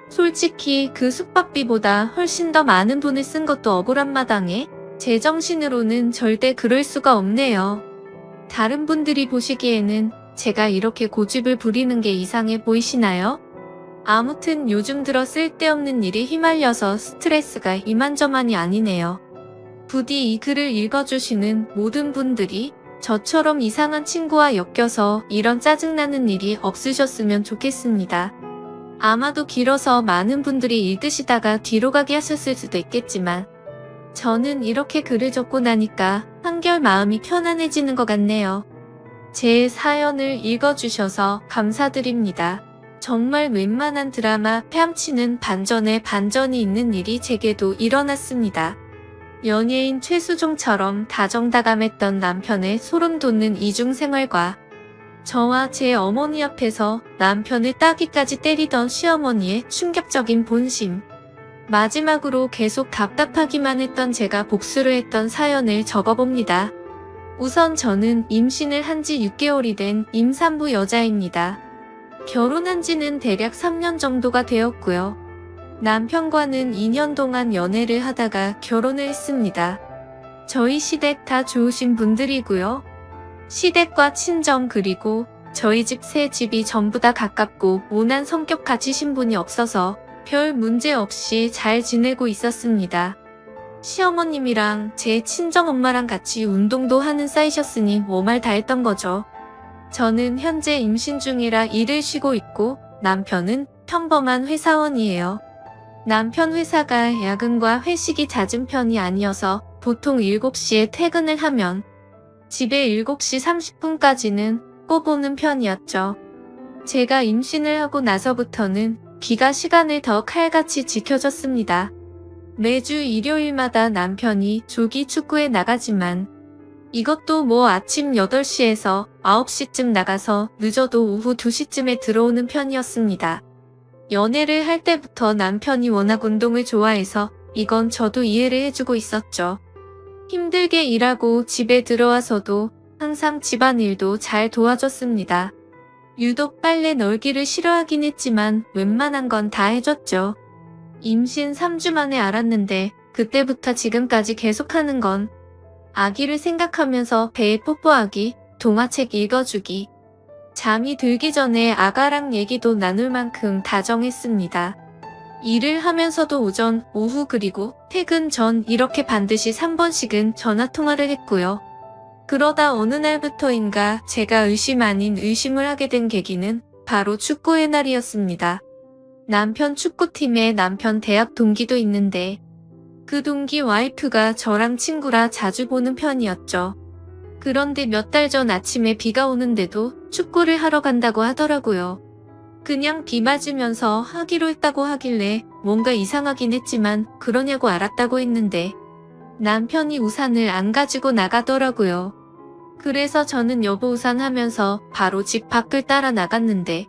솔직히 그 숙박비보다 훨씬 더 많은 돈을 쓴 것도 억울한 마당에 제정신으로는 절대 그럴 수가 없네요. 다른 분들이 보시기에는 제가 이렇게 고집을 부리는 게 이상해 보이시나요? 아무튼 요즘 들어 쓸데없는 일에 휘말려서 스트레스가 이만저만이 아니네요. 부디 이 글을 읽어주시는 모든 분들이 저처럼 이상한 친구와 엮여서 이런 짜증나는 일이 없으셨으면 좋겠습니다. 아마도 길어서 많은 분들이 읽으시다가 뒤로 가게 하셨을 수도 있겠지만 저는 이렇게 글을 적고 나니까 한결 마음이 편안해지는 것 같네요. 제 사연을 읽어주셔서 감사드립니다. 정말 웬만한 드라마 뺨치는 반전에 반전이 있는 일이 제게도 일어났습니다. 연예인 최수종처럼 다정다감했던 남편의 소름 돋는 이중생활과 저와 제 어머니 앞에서 남편을 따귀까지 때리던 시어머니의 충격적인 본심. 마지막으로 계속 답답하기만 했던 제가 복수를 했던 사연을 적어봅니다. 우선 저는 임신을 한 지 6개월이 된 임산부 여자입니다. 결혼한 지는 대략 3년 정도가 되었고요. 남편과는 2년 동안 연애를 하다가 결혼을 했습니다. 저희 시댁 다 좋으신 분들이고요. 시댁과 친정 그리고 저희 집 세 집이 전부 다 가깝고 모난 성격 가지신 분이 없어서 별 문제 없이 잘 지내고 있었습니다. 시어머님이랑 제 친정엄마랑 같이 운동도 하는 사이셨으니 뭐 말 다 했던 거죠. 저는 현재 임신 중이라 일을 쉬고 있고 남편은 평범한 회사원이에요. 남편 회사가 야근과 회식이 잦은 편이 아니어서 보통 7시에 퇴근을 하면 집에 7시 30분까지는 꼭 오는 편이었죠. 제가 임신을 하고 나서부터는 귀가 시간을 더 칼같이 지켜줬습니다. 매주 일요일마다 남편이 조기 축구에 나가지만 이것도 뭐 아침 8시에서 9시쯤 나가서 늦어도 오후 2시쯤에 들어오는 편이었습니다. 연애를 할 때부터 남편이 워낙 운동을 좋아해서 이건 저도 이해를 해주고 있었죠. 힘들게 일하고 집에 들어와서도 항상 집안일도 잘 도와줬습니다. 유독 빨래 널기를 싫어하긴 했지만 웬만한 건 다 해줬죠. 임신 3주 만에 알았는데 그때부터 지금까지 계속하는 건 아기를 생각하면서 배에 뽀뽀하기, 동화책 읽어주기, 잠이 들기 전에 아가랑 얘기도 나눌 만큼 다정했습니다. 일을 하면서도 오전, 오후 그리고 퇴근 전 이렇게 반드시 3번씩은 전화통화를 했고요. 그러다 어느 날부터인가 제가 의심 아닌 의심을 하게 된 계기는 바로 축구의 날이었습니다. 남편 축구팀에 남편 대학 동기도 있는데 그 동기 와이프가 저랑 친구라 자주 보는 편이었죠. 그런데 몇 달 전 아침에 비가 오는데도 축구를 하러 간다고 하더라고요. 그냥 비 맞으면서 하기로 했다고 하길래 뭔가 이상하긴 했지만 그러냐고 알았다고 했는데 남편이 우산을 안 가지고 나가더라고요. 그래서 저는 여보 우산 하면서 바로 집 밖을 따라 나갔는데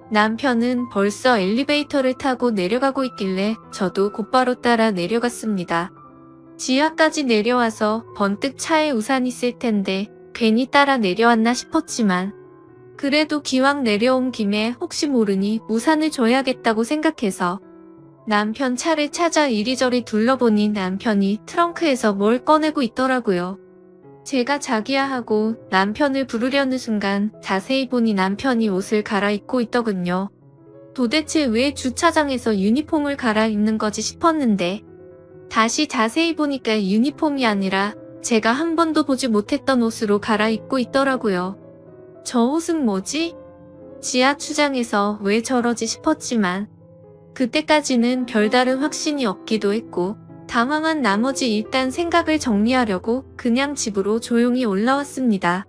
남편은 벌써 엘리베이터를 타고 내려가고 있길래 저도 곧바로 따라 내려갔습니다. 지하까지 내려와서 번뜩 차에 우산이 있을 텐데 괜히 따라 내려왔나 싶었지만 그래도 기왕 내려온 김에 혹시 모르니 우산을 줘야겠다고 생각해서 남편 차를 찾아 이리저리 둘러보니 남편이 트렁크에서 뭘 꺼내고 있더라고요. 제가 자기야 하고 남편을 부르려는 순간 자세히 보니 남편이 옷을 갈아입고 있더군요. 도대체 왜 주차장에서 유니폼을 갈아입는 거지 싶었는데 다시 자세히 보니까 유니폼이 아니라 제가 한 번도 보지 못했던 옷으로 갈아입고 있더라고요. 저 옷은 뭐지? 지하 추장에서 왜 저러지 싶었지만 그때까지는 별다른 확신이 없기도 했고 당황한 나머지 일단 생각을 정리하려고 그냥 집으로 조용히 올라왔습니다.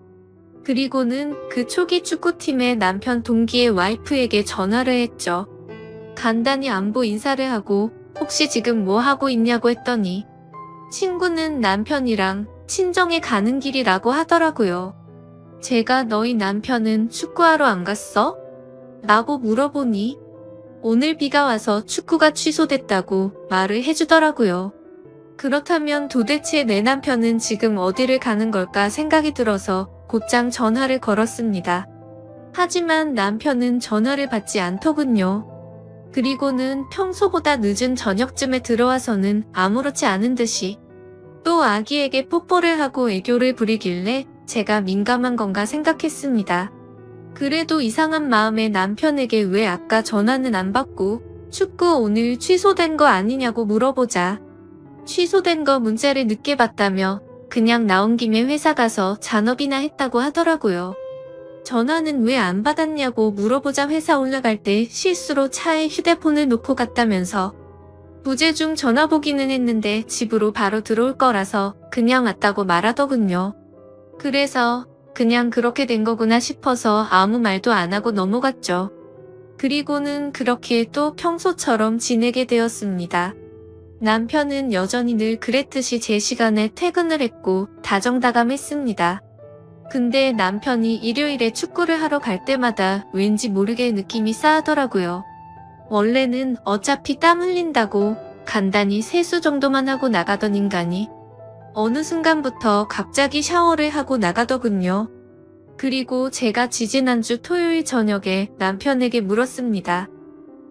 그리고는 그 초기 축구팀의 남편 동기의 와이프에게 전화를 했죠. 간단히 안부 인사를 하고 혹시 지금 뭐 하고 있냐고 했더니 친구는 남편이랑 친정에 가는 길이라고 하더라고요. 제가 너희 남편은 축구하러 안 갔어? 라고 물어보니 오늘 비가 와서 축구가 취소됐다고 말을 해주더라고요. 그렇다면 도대체 내 남편은 지금 어디를 가는 걸까 생각이 들어서 곧장 전화를 걸었습니다. 하지만 남편은 전화를 받지 않더군요. 그리고는 평소보다 늦은 저녁쯤에 들어와서는 아무렇지 않은 듯이 또 아기에게 뽀뽀를 하고 애교를 부리길래 제가 민감한 건가 생각했습니다. 그래도 이상한 마음에 남편에게 왜 아까 전화는 안 받고 축구 오늘 취소된 거 아니냐고 물어보자 취소된 거 문자를 늦게 봤다며 그냥 나온 김에 회사 가서 잔업이나 했다고 하더라고요. 전화는 왜 안 받았냐고 물어보자 회사 올라갈 때 실수로 차에 휴대폰을 놓고 갔다면서 부재 중 전화 보기는 했는데 집으로 바로 들어올 거라서 그냥 왔다고 말하더군요. 그래서 그냥 그렇게 된 거구나 싶어서 아무 말도 안 하고 넘어갔죠. 그리고는 그렇게 또 평소처럼 지내게 되었습니다. 남편은 여전히 늘 그랬듯이 제 시간에 퇴근을 했고 다정다감했습니다. 근데 남편이 일요일에 축구를 하러 갈 때마다 왠지 모르게 느낌이 싸하더라고요. 원래는 어차피 땀 흘린다고 간단히 세수 정도만 하고 나가던 인간이 어느 순간부터 갑자기 샤워를 하고 나가더군요. 그리고 제가 지지난주 토요일 저녁에 남편에게 물었습니다.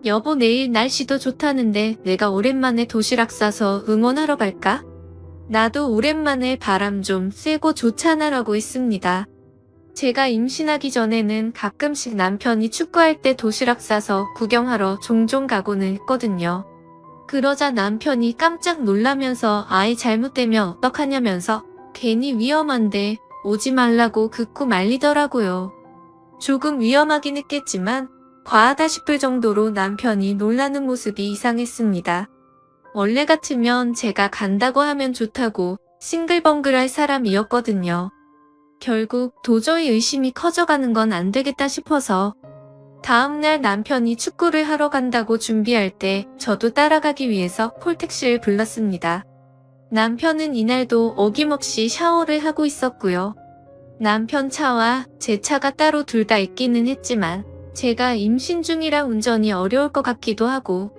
여보, 내일 날씨도 좋다는데 내가 오랜만에 도시락 싸서 응원하러 갈까? 나도 오랜만에 바람 좀 쐬고 좋잖아라고 했습니다. 제가 임신하기 전에는 가끔씩 남편이 축구할 때 도시락 싸서 구경하러 종종 가고는 했거든요. 그러자 남편이 깜짝 놀라면서 아이 잘못되면 어떡하냐면서 괜히 위험한데 오지 말라고 극구 말리더라고요. 조금 위험하긴 했겠지만 과하다 싶을 정도로 남편이 놀라는 모습이 이상했습니다. 원래 같으면 제가 간다고 하면 좋다고 싱글벙글할 사람이었거든요. 결국 도저히 의심이 커져가는 건 안 되겠다 싶어서 다음날 남편이 축구를 하러 간다고 준비할 때 저도 따라가기 위해서 콜택시를 불렀습니다. 남편은 이날도 어김없이 샤워를 하고 있었고요. 남편 차와 제 차가 따로 둘 다 있기는 했지만 제가 임신 중이라 운전이 어려울 것 같기도 하고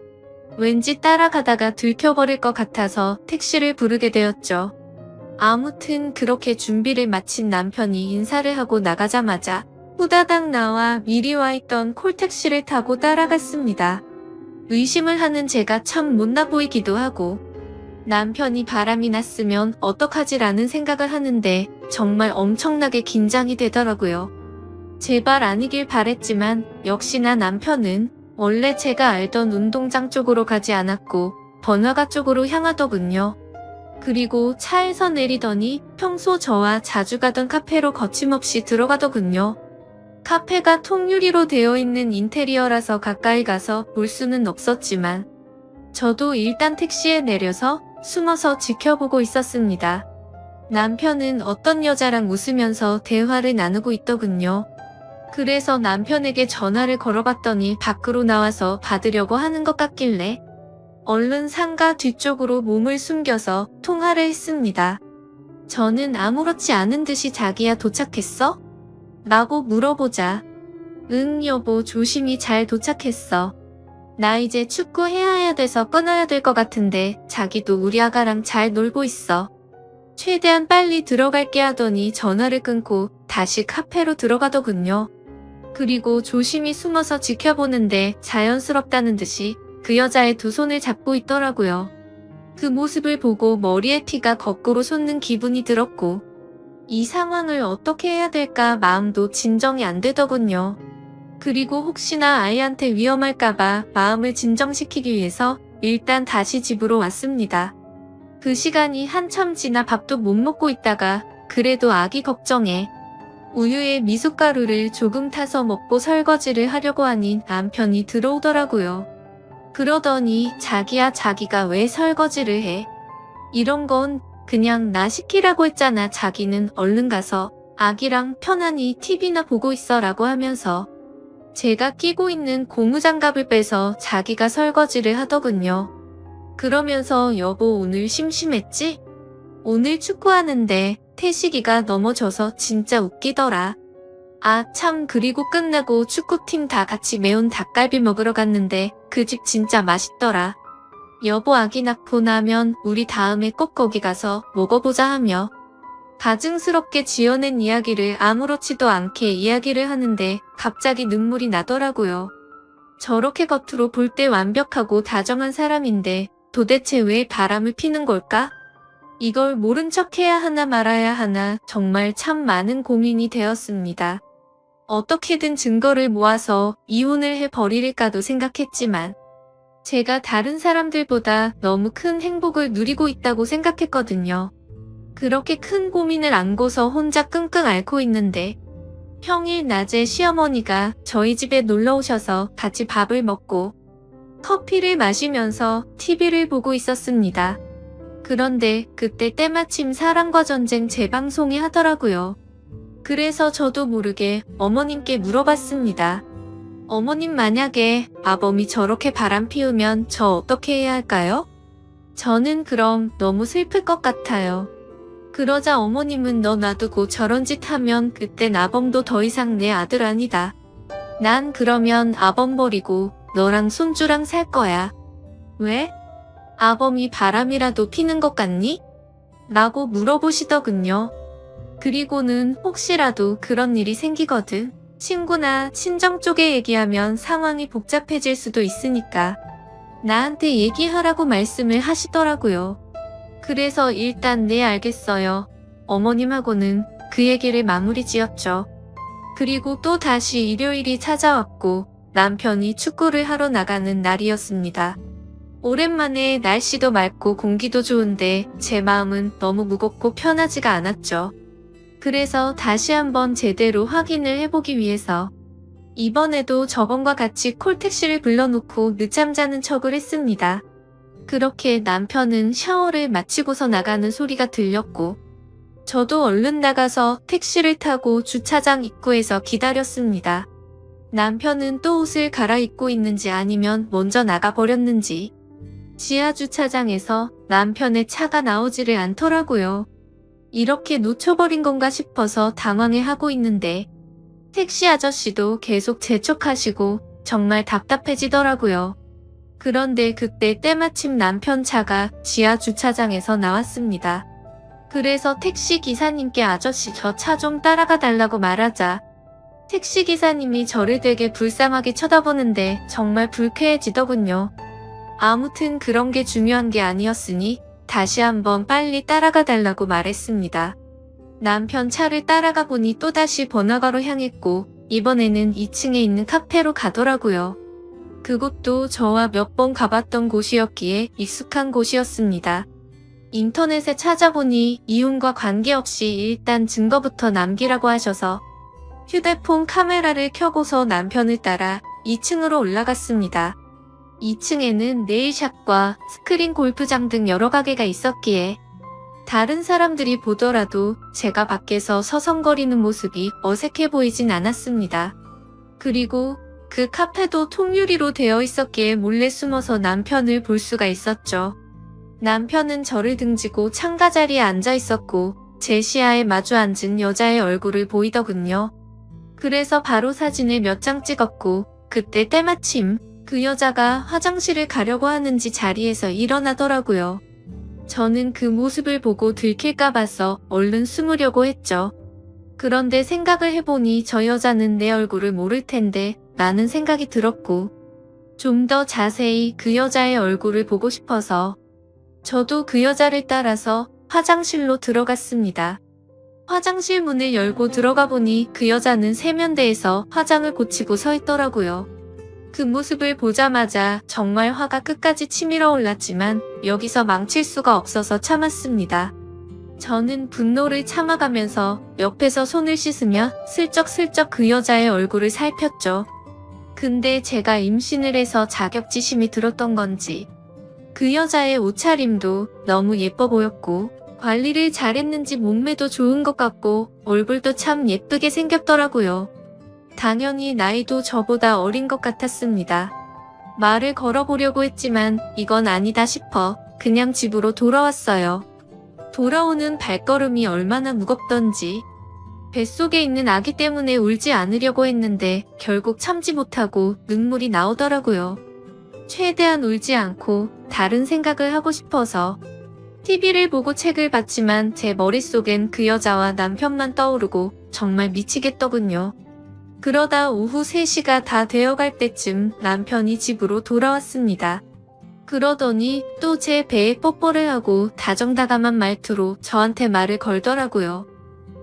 왠지 따라가다가 들켜버릴 것 같아서 택시를 부르게 되었죠. 아무튼 그렇게 준비를 마친 남편이 인사를 하고 나가자마자 후다닥 나와 미리 와 있던 콜택시를 타고 따라갔습니다. 의심을 하는 제가 참 못나 보이기도 하고 남편이 바람이 났으면 어떡하지라는 생각을 하는데 정말 엄청나게 긴장이 되더라고요. 제발 아니길 바랬지만 역시나 남편은 원래 제가 알던 운동장 쪽으로 가지 않았고 번화가 쪽으로 향하더군요. 그리고 차에서 내리더니 평소 저와 자주 가던 카페로 거침없이 들어가더군요. 카페가 통유리로 되어 있는 인테리어라서 가까이 가서 볼 수는 없었지만 저도 일단 택시에 내려서 숨어서 지켜보고 있었습니다. 남편은 어떤 여자랑 웃으면서 대화를 나누고 있더군요. 그래서 남편에게 전화를 걸어봤더니 밖으로 나와서 받으려고 하는 것 같길래 얼른 상가 뒤쪽으로 몸을 숨겨서 통화를 했습니다. 저는 아무렇지 않은 듯이 자기야 도착했어? 라고 물어보자 응 여보 조심히 잘 도착했어. 나 이제 축구해야 돼서 끊어야 될 것 같은데 자기도 우리 아가랑 잘 놀고 있어. 최대한 빨리 들어갈게 하더니 전화를 끊고 다시 카페로 들어가더군요. 그리고 조심히 숨어서 지켜보는데 자연스럽다는 듯이 그 여자의 두 손을 잡고 있더라고요. 그 모습을 보고 머리에 피가 거꾸로 솟는 기분이 들었고 이 상황을 어떻게 해야 될까 마음도 진정이 안 되더군요. 그리고 혹시나 아이한테 위험할까봐 마음을 진정시키기 위해서 일단 다시 집으로 왔습니다. 그 시간이 한참 지나 밥도 못 먹고 있다가 그래도 아기 걱정에 우유에 미숫가루를 조금 타서 먹고 설거지를 하려고 하니 남편이 들어오더라고요. 그러더니 자기야 자기가 왜 설거지를 해? 이런 건 그냥 나 시키라고 했잖아. 자기는 얼른 가서 아기랑 편안히 TV나 보고 있어 라고 하면서 제가 끼고 있는 고무장갑을 빼서 자기가 설거지를 하더군요. 그러면서 여보 오늘 심심했지? 오늘 축구하는데 태식이가 넘어져서 진짜 웃기더라. 아 참 그리고 끝나고 축구팀 다 같이 매운 닭갈비 먹으러 갔는데 그 집 진짜 맛있더라. 여보 아기 낳고 나면 우리 다음에 꼭 거기 가서 먹어보자 하며 가증스럽게 지어낸 이야기를 아무렇지도 않게 이야기를 하는데 갑자기 눈물이 나더라고요. 저렇게 겉으로 볼 때 완벽하고 다정한 사람인데 도대체 왜 바람을 피는 걸까? 이걸 모른 척 해야 하나 말아야 하나 정말 참 많은 고민이 되었습니다. 어떻게든 증거를 모아서 이혼을 해버릴까도 생각했지만 제가 다른 사람들보다 너무 큰 행복을 누리고 있다고 생각했거든요. 그렇게 큰 고민을 안고서 혼자 끙끙 앓고 있는데 평일 낮에 시어머니가 저희 집에 놀러 오셔서 같이 밥을 먹고 커피를 마시면서 TV를 보고 있었습니다. 그런데 그때 때마침 사랑과 전쟁 재방송이 하더라고요. 그래서 저도 모르게 어머님께 물어봤습니다. 어머님 만약에 아범이 저렇게 바람 피우면 저 어떻게 해야 할까요? 저는 그럼 너무 슬플 것 같아요. 그러자 어머님은 너 놔두고 저런 짓 하면 그땐 아범도 더 이상 내 아들 아니다. 난 그러면 아범 버리고 너랑 손주랑 살 거야. 왜? 아범이 바람이라도 피는 것 같니? 라고 물어보시더군요. 그리고는 혹시라도 그런 일이 생기거든 친구나 친정 쪽에 얘기하면 상황이 복잡해질 수도 있으니까 나한테 얘기하라고 말씀을 하시더라고요. 그래서 일단 네 알겠어요. 어머님하고는 그 얘기를 마무리 지었죠. 그리고 또 다시 일요일이 찾아왔고 남편이 축구를 하러 나가는 날이었습니다. 오랜만에 날씨도 맑고 공기도 좋은데 제 마음은 너무 무겁고 편하지가 않았죠. 그래서 다시 한번 제대로 확인을 해보기 위해서 이번에도 저번과 같이 콜택시를 불러놓고 늦잠 자는 척을 했습니다. 그렇게 남편은 샤워를 마치고서 나가는 소리가 들렸고 저도 얼른 나가서 택시를 타고 주차장 입구에서 기다렸습니다. 남편은 또 옷을 갈아입고 있는지 아니면 먼저 나가버렸는지 지하 주차장에서 남편의 차가 나오지를 않더라고요. 이렇게 놓쳐버린 건가 싶어서 당황해하고 있는데 택시 아저씨도 계속 재촉하시고 정말 답답해지더라고요. 그런데 그때 때마침 남편 차가 지하 주차장에서 나왔습니다. 그래서 택시 기사님께 아저씨 저 차 좀 따라가 달라고 말하자 택시 기사님이 저를 되게 불쌍하게 쳐다보는데 정말 불쾌해지더군요. 아무튼 그런 게 중요한 게 아니었으니 다시 한번 빨리 따라가 달라고 말했습니다. 남편 차를 따라가 보니 또다시 번화가로 향했고 이번에는 2층에 있는 카페로 가더라고요. 그곳도 저와 몇 번 가봤던 곳이었기에 익숙한 곳이었습니다. 인터넷에 찾아보니 이윤과 관계없이 일단 증거부터 남기라고 하셔서 휴대폰 카메라를 켜고서 남편을 따라 2층으로 올라갔습니다. 2층에는 네일샵과 스크린 골프장 등 여러 가게가 있었기에 다른 사람들이 보더라도 제가 밖에서 서성거리는 모습이 어색해 보이진 않았습니다. 그리고 그 카페도 통유리로 되어 있었기에 몰래 숨어서 남편을 볼 수가 있었죠. 남편은 저를 등지고 창가 자리에 앉아 있었고 제 시야에 마주 앉은 여자의 얼굴을 보이더군요. 그래서 바로 사진을 몇 장 찍었고 그때 때마침 그 여자가 화장실을 가려고 하는지 자리에서 일어나더라고요. 저는 그 모습을 보고 들킬까 봐서 얼른 숨으려고 했죠. 그런데 생각을 해보니 저 여자는 내 얼굴을 모를 텐데 라는 생각이 들었고 좀 더 자세히 그 여자의 얼굴을 보고 싶어서 저도 그 여자를 따라서 화장실로 들어갔습니다. 화장실 문을 열고 들어가 보니 그 여자는 세면대에서 화장을 고치고 서 있더라고요. 그 모습을 보자마자 정말 화가 끝까지 치밀어 올랐지만 여기서 망칠 수가 없어서 참았습니다. 저는 분노를 참아가면서 옆에서 손을 씻으며 슬쩍슬쩍 그 여자의 얼굴을 살폈죠. 근데 제가 임신을 해서 자격지심이 들었던 건지 그 여자의 옷차림도 너무 예뻐 보였고 관리를 잘했는지 몸매도 좋은 것 같고 얼굴도 참 예쁘게 생겼더라고요. 당연히 나이도 저보다 어린 것 같았습니다. 말을 걸어보려고 했지만 이건 아니다 싶어 그냥 집으로 돌아왔어요. 돌아오는 발걸음이 얼마나 무겁던지 뱃속에 있는 아기 때문에 울지 않으려고 했는데 결국 참지 못하고 눈물이 나오더라고요. 최대한 울지 않고 다른 생각을 하고 싶어서 TV를 보고 책을 봤지만 제 머릿속엔 그 여자와 남편만 떠오르고 정말 미치겠더군요. 그러다 오후 3시가 다 되어갈 때쯤 남편이 집으로 돌아왔습니다. 그러더니 또 제 배에 뽀뽀를 하고 다정다감한 말투로 저한테 말을 걸더라고요.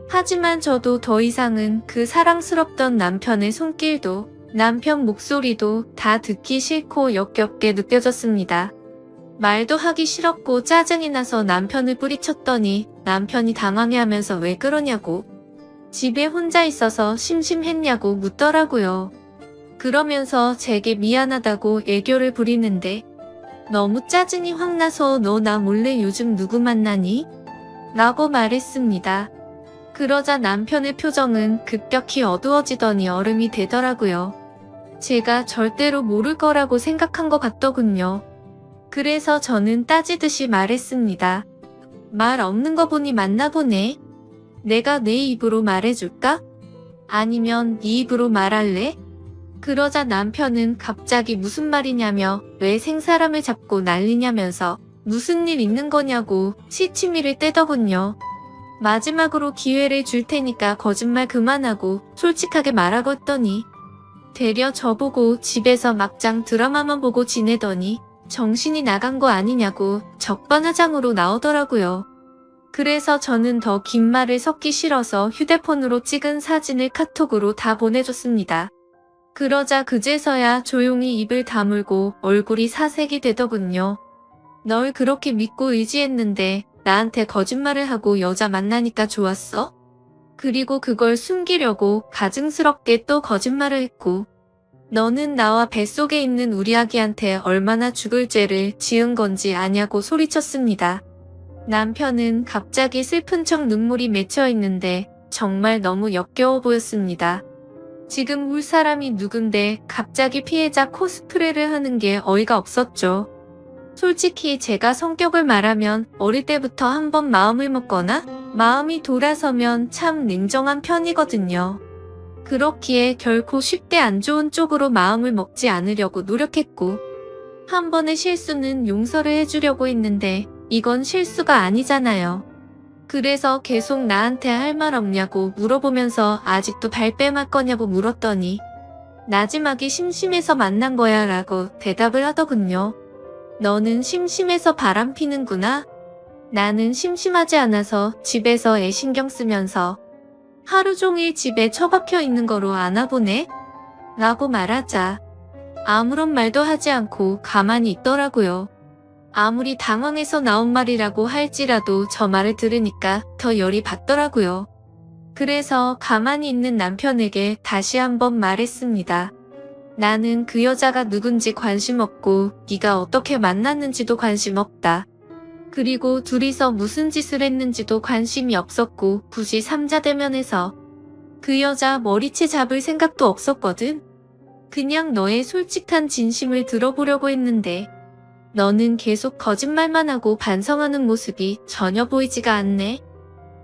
하지만 저도 더 이상은 그 사랑스럽던 남편의 손길도 남편 목소리도 다 듣기 싫고 역겹게 느껴졌습니다. 말도 하기 싫었고 짜증이 나서 남편을 뿌리쳤더니 남편이 당황해하면서 왜 그러냐고 집에 혼자 있어서 심심했냐고 묻더라고요. 그러면서 제게 미안하다고 애교를 부리는데 너무 짜증이 확 나서 너 나 몰래 요즘 누구 만나니? 라고 말했습니다. 그러자 남편의 표정은 급격히 어두워지더니 얼음이 되더라고요. 제가 절대로 모를 거라고 생각한 것 같더군요. 그래서 저는 따지듯이 말했습니다. 말 없는 거 보니 맞나 보네. 내가 내 입으로 말해줄까? 아니면 네 입으로 말할래? 그러자 남편은 갑자기 무슨 말이냐며 왜 생사람을 잡고 난리냐면서 무슨 일 있는 거냐고 시치미를 떼더군요. 마지막으로 기회를 줄 테니까 거짓말 그만하고 솔직하게 말하고 했더니 되려 저보고 집에서 막장 드라마만 보고 지내더니 정신이 나간 거 아니냐고 적반하장으로 나오더라고요. 그래서 저는 더 긴 말을 섞기 싫어서 휴대폰으로 찍은 사진을 카톡으로 다 보내줬습니다. 그러자 그제서야 조용히 입을 다물고 얼굴이 사색이 되더군요. 널 그렇게 믿고 의지했는데 나한테 거짓말을 하고 여자 만나니까 좋았어? 그리고 그걸 숨기려고 가증스럽게 또 거짓말을 했고 너는 나와 뱃속에 있는 우리 아기한테 얼마나 죽을 죄를 지은 건지 아냐고 소리쳤습니다. 남편은 갑자기 슬픈 척 눈물이 맺혀 있는데 정말 너무 역겨워 보였습니다. 지금 울 사람이 누군데 갑자기 피해자 코스프레를 하는 게 어이가 없었죠. 솔직히 제가 성격을 말하면 어릴 때부터 한번 마음을 먹거나 마음이 돌아서면 참 냉정한 편이거든요. 그렇기에 결코 쉽게 안 좋은 쪽으로 마음을 먹지 않으려고 노력했고 한 번의 실수는 용서를 해주려고 했는데 이건 실수가 아니잖아요. 그래서 계속 나한테 할 말 없냐고 물어보면서 아직도 발뺌할 거냐고 물었더니 나지막이 심심해서 만난 거야 라고 대답을 하더군요. 너는 심심해서 바람 피는구나. 나는 심심하지 않아서 집에서 애 신경 쓰면서 하루 종일 집에 처박혀 있는 거로 아나 보네? 라고 말하자 아무런 말도 하지 않고 가만히 있더라고요. 아무리 당황해서 나온 말이라고 할지라도 저 말을 들으니까 더 열이 받더라고요. 그래서 가만히 있는 남편에게 다시 한번 말했습니다. 나는 그 여자가 누군지 관심 없고 네가 어떻게 만났는지도 관심 없다. 그리고 둘이서 무슨 짓을 했는지도 관심이 없었고 굳이 삼자대면해서 그 여자 머리채 잡을 생각도 없었거든. 그냥 너의 솔직한 진심을 들어보려고 했는데 너는 계속 거짓말만 하고 반성하는 모습이 전혀 보이지가 않네.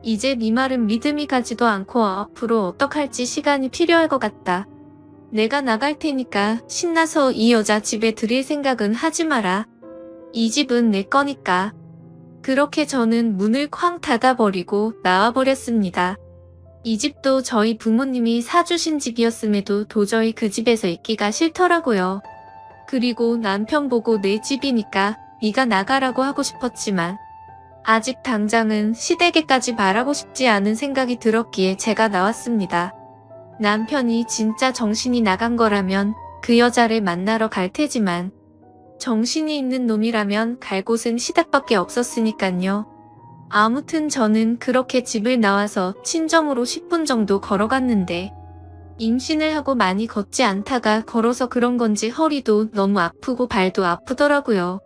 이제 네 말은 믿음이 가지도 않고 앞으로 어떡할지 시간이 필요할 것 같다. 내가 나갈 테니까 신나서 이 여자 집에 들일 생각은 하지 마라. 이 집은 내 거니까. 그렇게 저는 문을 쾅 닫아버리고 나와버렸습니다. 이 집도 저희 부모님이 사주신 집이었음에도 도저히 그 집에서 있기가 싫더라고요. 그리고 남편 보고 내 집이니까 네가 나가라고 하고 싶었지만 아직 당장은 시댁에까지 말하고 싶지 않은 생각이 들었기에 제가 나왔습니다. 남편이 진짜 정신이 나간 거라면 그 여자를 만나러 갈 테지만 정신이 있는 놈이라면 갈 곳은 시댁밖에 없었으니깐요. 아무튼 저는 그렇게 집을 나와서 친정으로 10분 정도 걸어갔는데 임신을 하고 많이 걷지 않다가 걸어서 그런 건지 허리도 너무 아프고 발도 아프더라고요.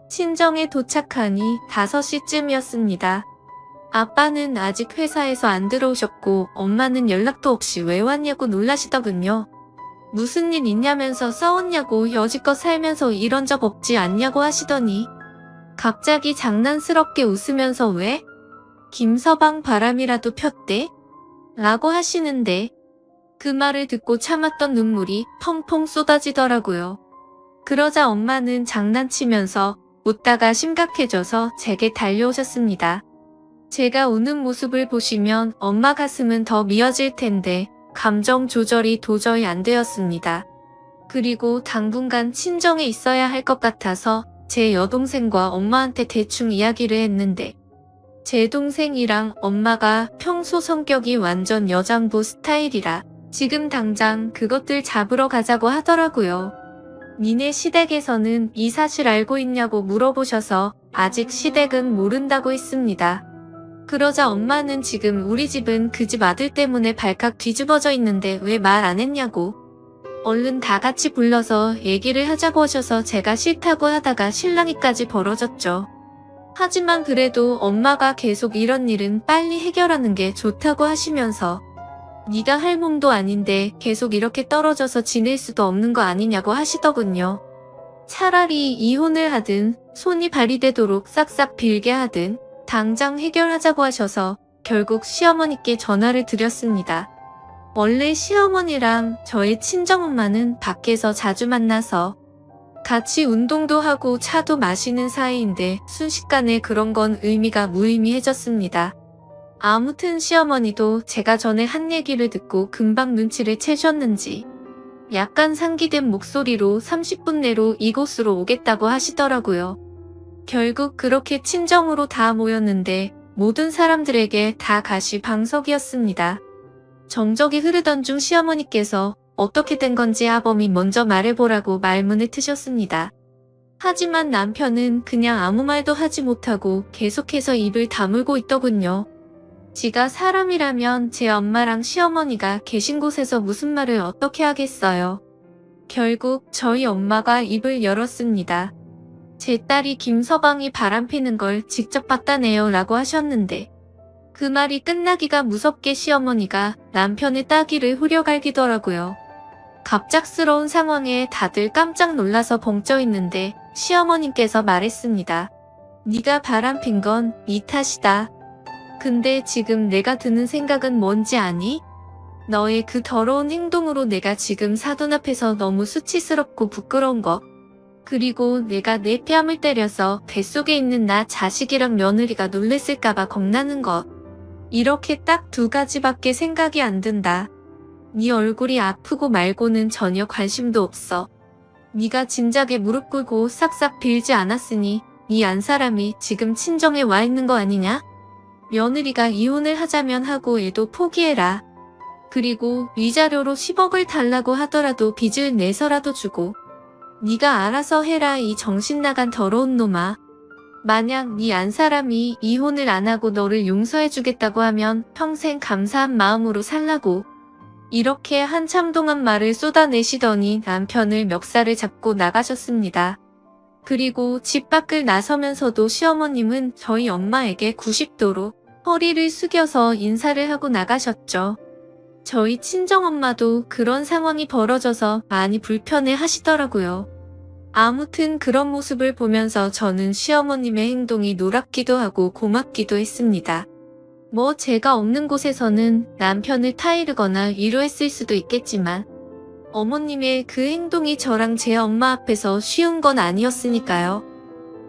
친정에 도착하니 5시쯤이었습니다. 아빠는 아직 회사에서 안 들어오셨고 엄마는 연락도 없이 왜 왔냐고 놀라시더군요. 무슨 일 있냐면서 싸웠냐고 여지껏 살면서 이런 적 없지 않냐고 하시더니 갑자기 장난스럽게 웃으면서 왜? 김서방 바람이라도 폈대? 라고 하시는데 그 말을 듣고 참았던 눈물이 펑펑 쏟아지더라고요. 그러자 엄마는 장난치면서 웃다가 심각해져서 제게 달려오셨습니다. 제가 우는 모습을 보시면 엄마 가슴은 더 미어질 텐데 감정 조절이 도저히 안 되었습니다. 그리고 당분간 친정에 있어야 할 것 같아서 제 여동생과 엄마한테 대충 이야기를 했는데 제 동생이랑 엄마가 평소 성격이 완전 여장부 스타일이라 지금 당장 그것들 잡으러 가자고 하더라고요. 니네 시댁에서는 이 사실 알고 있냐고 물어보셔서 아직 시댁은 모른다고 했습니다. 그러자 엄마는 지금 우리 집은 그 집 아들 때문에 발칵 뒤집어져 있는데 왜 말 안 했냐고. 얼른 다 같이 불러서 얘기를 하자고 하셔서 제가 싫다고 하다가 실랑이까지 벌어졌죠. 하지만 그래도 엄마가 계속 이런 일은 빨리 해결하는 게 좋다고 하시면서 네가 할 몸도 아닌데 계속 이렇게 떨어져서 지낼 수도 없는 거 아니냐고 하시더군요. 차라리 이혼을 하든 손이 발이 되도록 싹싹 빌게 하든 당장 해결하자고 하셔서 결국 시어머니께 전화를 드렸습니다. 원래 시어머니랑 저의 친정엄마는 밖에서 자주 만나서 같이 운동도 하고 차도 마시는 사이인데 순식간에 그런 건 의미가 무의미해졌습니다. 아무튼 시어머니도 제가 전에 한 얘기를 듣고 금방 눈치를 채셨는지 약간 상기된 목소리로 30분 내로 이곳으로 오겠다고 하시더라고요. 결국 그렇게 친정으로 다 모였는데 모든 사람들에게 다 가시방석이었습니다. 정적이 흐르던 중 시어머니께서 어떻게 된 건지 아범이 먼저 말해보라고 말문을 트셨습니다. 하지만 남편은 그냥 아무 말도 하지 못하고 계속해서 입을 다물고 있더군요. 지가 사람이라면 제 엄마랑 시어머니가 계신 곳에서 무슨 말을 어떻게 하겠어요. 결국 저희 엄마가 입을 열었습니다. 제 딸이 김서방이 바람피는 걸 직접 봤다네요 라고 하셨는데 그 말이 끝나기가 무섭게 시어머니가 남편의 따귀를 후려갈기더라고요. 갑작스러운 상황에 다들 깜짝 놀라서 벙쪄 있는데 시어머님께서 말했습니다. 네가 바람핀 건 네 탓이다. 근데 지금 내가 드는 생각은 뭔지 아니? 너의 그 더러운 행동으로 내가 지금 사돈 앞에서 너무 수치스럽고 부끄러운 거. 그리고 내가 내 뺨을 때려서 뱃속에 있는 나 자식이랑 며느리가 놀랬을까봐 겁나는 것. 이렇게 딱 두 가지밖에 생각이 안 든다. 네 얼굴이 아프고 말고는 전혀 관심도 없어. 네가 진작에 무릎 꿇고 싹싹 빌지 않았으니 네 안 사람이 지금 친정에 와 있는 거 아니냐? 며느리가 이혼을 하자면 하고 애도 포기해라. 그리고 위자료로 10억을 달라고 하더라도 빚을 내서라도 주고 네가 알아서 해라 이 정신나간 더러운 놈아. 만약 네 안 사람이 이혼을 안 하고 너를 용서해주겠다고 하면 평생 감사한 마음으로 살라고. 이렇게 한참 동안 말을 쏟아내시더니 남편을 멱살을 잡고 나가셨습니다. 그리고 집 밖을 나서면서도 시어머님은 저희 엄마에게 90도로 허리를 숙여서 인사를 하고 나가셨죠. 저희 친정엄마도 그런 상황이 벌어져서 많이 불편해 하시더라고요. 아무튼 그런 모습을 보면서 저는 시어머님의 행동이 노랗기도 하고 고맙기도 했습니다. 뭐 제가 없는 곳에서는 남편을 타이르거나 위로했을 수도 있겠지만 어머님의 그 행동이 저랑 제 엄마 앞에서 쉬운 건 아니었으니까요.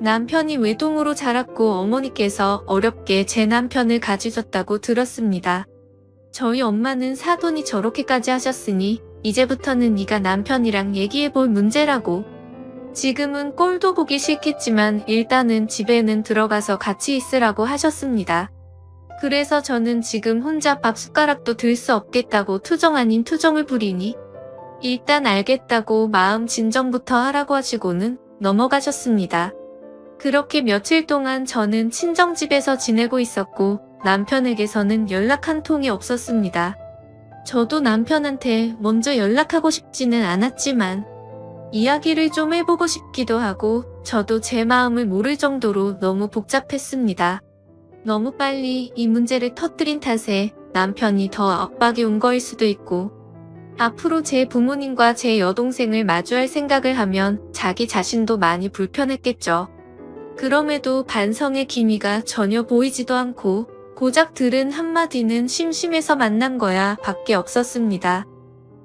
남편이 외동으로 자랐고 어머니께서 어렵게 제 남편을 가지셨다고 들었습니다. 저희 엄마는 사돈이 저렇게까지 하셨으니 이제부터는 네가 남편이랑 얘기해볼 문제라고. 지금은 꼴도 보기 싫겠지만 일단은 집에는 들어가서 같이 있으라고 하셨습니다. 그래서 저는 지금 혼자 밥 숟가락도 들 수 없겠다고 투정 아닌 투정을 부리니 일단 알겠다고 마음 진정부터 하라고 하시고는 넘어가셨습니다. 그렇게 며칠 동안 저는 친정집에서 지내고 있었고 남편에게서는 연락 한 통이 없었습니다. 저도 남편한테 먼저 연락하고 싶지는 않았지만 이야기를 좀 해보고 싶기도 하고 저도 제 마음을 모를 정도로 너무 복잡했습니다. 너무 빨리 이 문제를 터뜨린 탓에 남편이 더 압박이 온 거일 수도 있고 앞으로 제 부모님과 제 여동생을 마주할 생각을 하면 자기 자신도 많이 불편했겠죠. 그럼에도 반성의 기미가 전혀 보이지도 않고 고작 들은 한마디는 심심해서 만난 거야 밖에 없었습니다.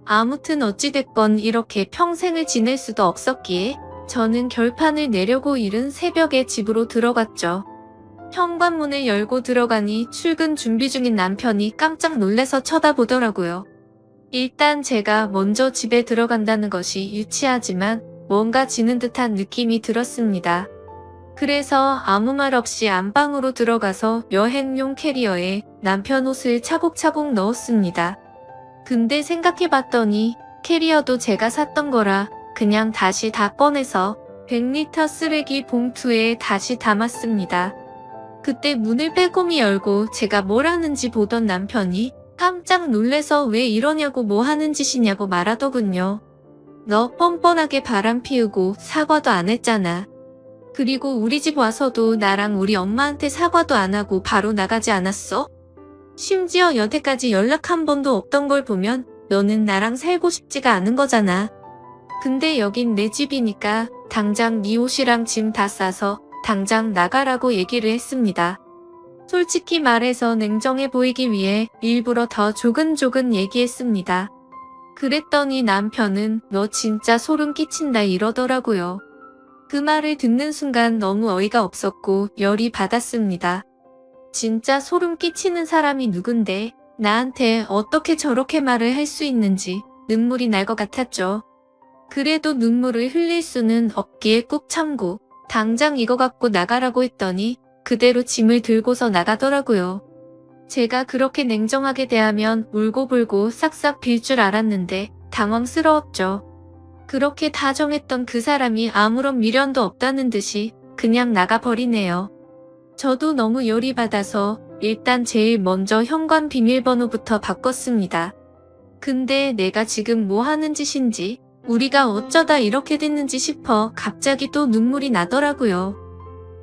아무튼 어찌됐건 이렇게 평생을 지낼 수도 없었기에 저는 결판을 내려고 이른 새벽에 집으로 들어갔죠. 현관문을 열고 들어가니 출근 준비 중인 남편이 깜짝 놀라서 쳐다보더라고요. 일단 제가 먼저 집에 들어간다는 것이 유치하지만 뭔가 지는 듯한 느낌이 들었습니다. 그래서 아무 말 없이 안방으로 들어가서 여행용 캐리어에 남편 옷을 차곡차곡 넣었습니다. 근데 생각해봤더니 캐리어도 제가 샀던 거라 그냥 다시 다 꺼내서 100리터 쓰레기 봉투에 다시 담았습니다. 그때 문을 빼꼼히 열고 제가 뭘 하는지 보던 남편이 깜짝 놀래서 왜 이러냐고 뭐 하는 짓이냐고 말하더군요. 너 뻔뻔하게 바람 피우고 사과도 안 했잖아. 그리고 우리 집 와서도 나랑 우리 엄마한테 사과도 안 하고 바로 나가지 않았어? 심지어 여태까지 연락 한 번도 없던 걸 보면 너는 나랑 살고 싶지가 않은 거잖아. 근데 여긴 내 집이니까 당장 네 옷이랑 짐 다 싸서 당장 나가라고 얘기를 했습니다. 솔직히 말해서 냉정해 보이기 위해 일부러 더 조근조근 얘기했습니다. 그랬더니 남편은 너 진짜 소름 끼친다 이러더라고요. 그 말을 듣는 순간 너무 어이가 없었고 열이 받았습니다. 진짜 소름 끼치는 사람이 누군데 나한테 어떻게 저렇게 말을 할 수 있는지 눈물이 날 것 같았죠. 그래도 눈물을 흘릴 수는 없기에 꾹 참고 당장 이거 갖고 나가라고 했더니 그대로 짐을 들고서 나가더라고요. 제가 그렇게 냉정하게 대하면 울고불고 싹싹 빌 줄 알았는데 당황스러웠죠. 그렇게 다정했던 그 사람이 아무런 미련도 없다는 듯이 그냥 나가버리네요. 저도 너무 열이 받아서 일단 제일 먼저 현관 비밀번호부터 바꿨습니다. 근데 내가 지금 뭐 하는 짓인지, 우리가 어쩌다 이렇게 됐는지 싶어 갑자기 또 눈물이 나더라고요.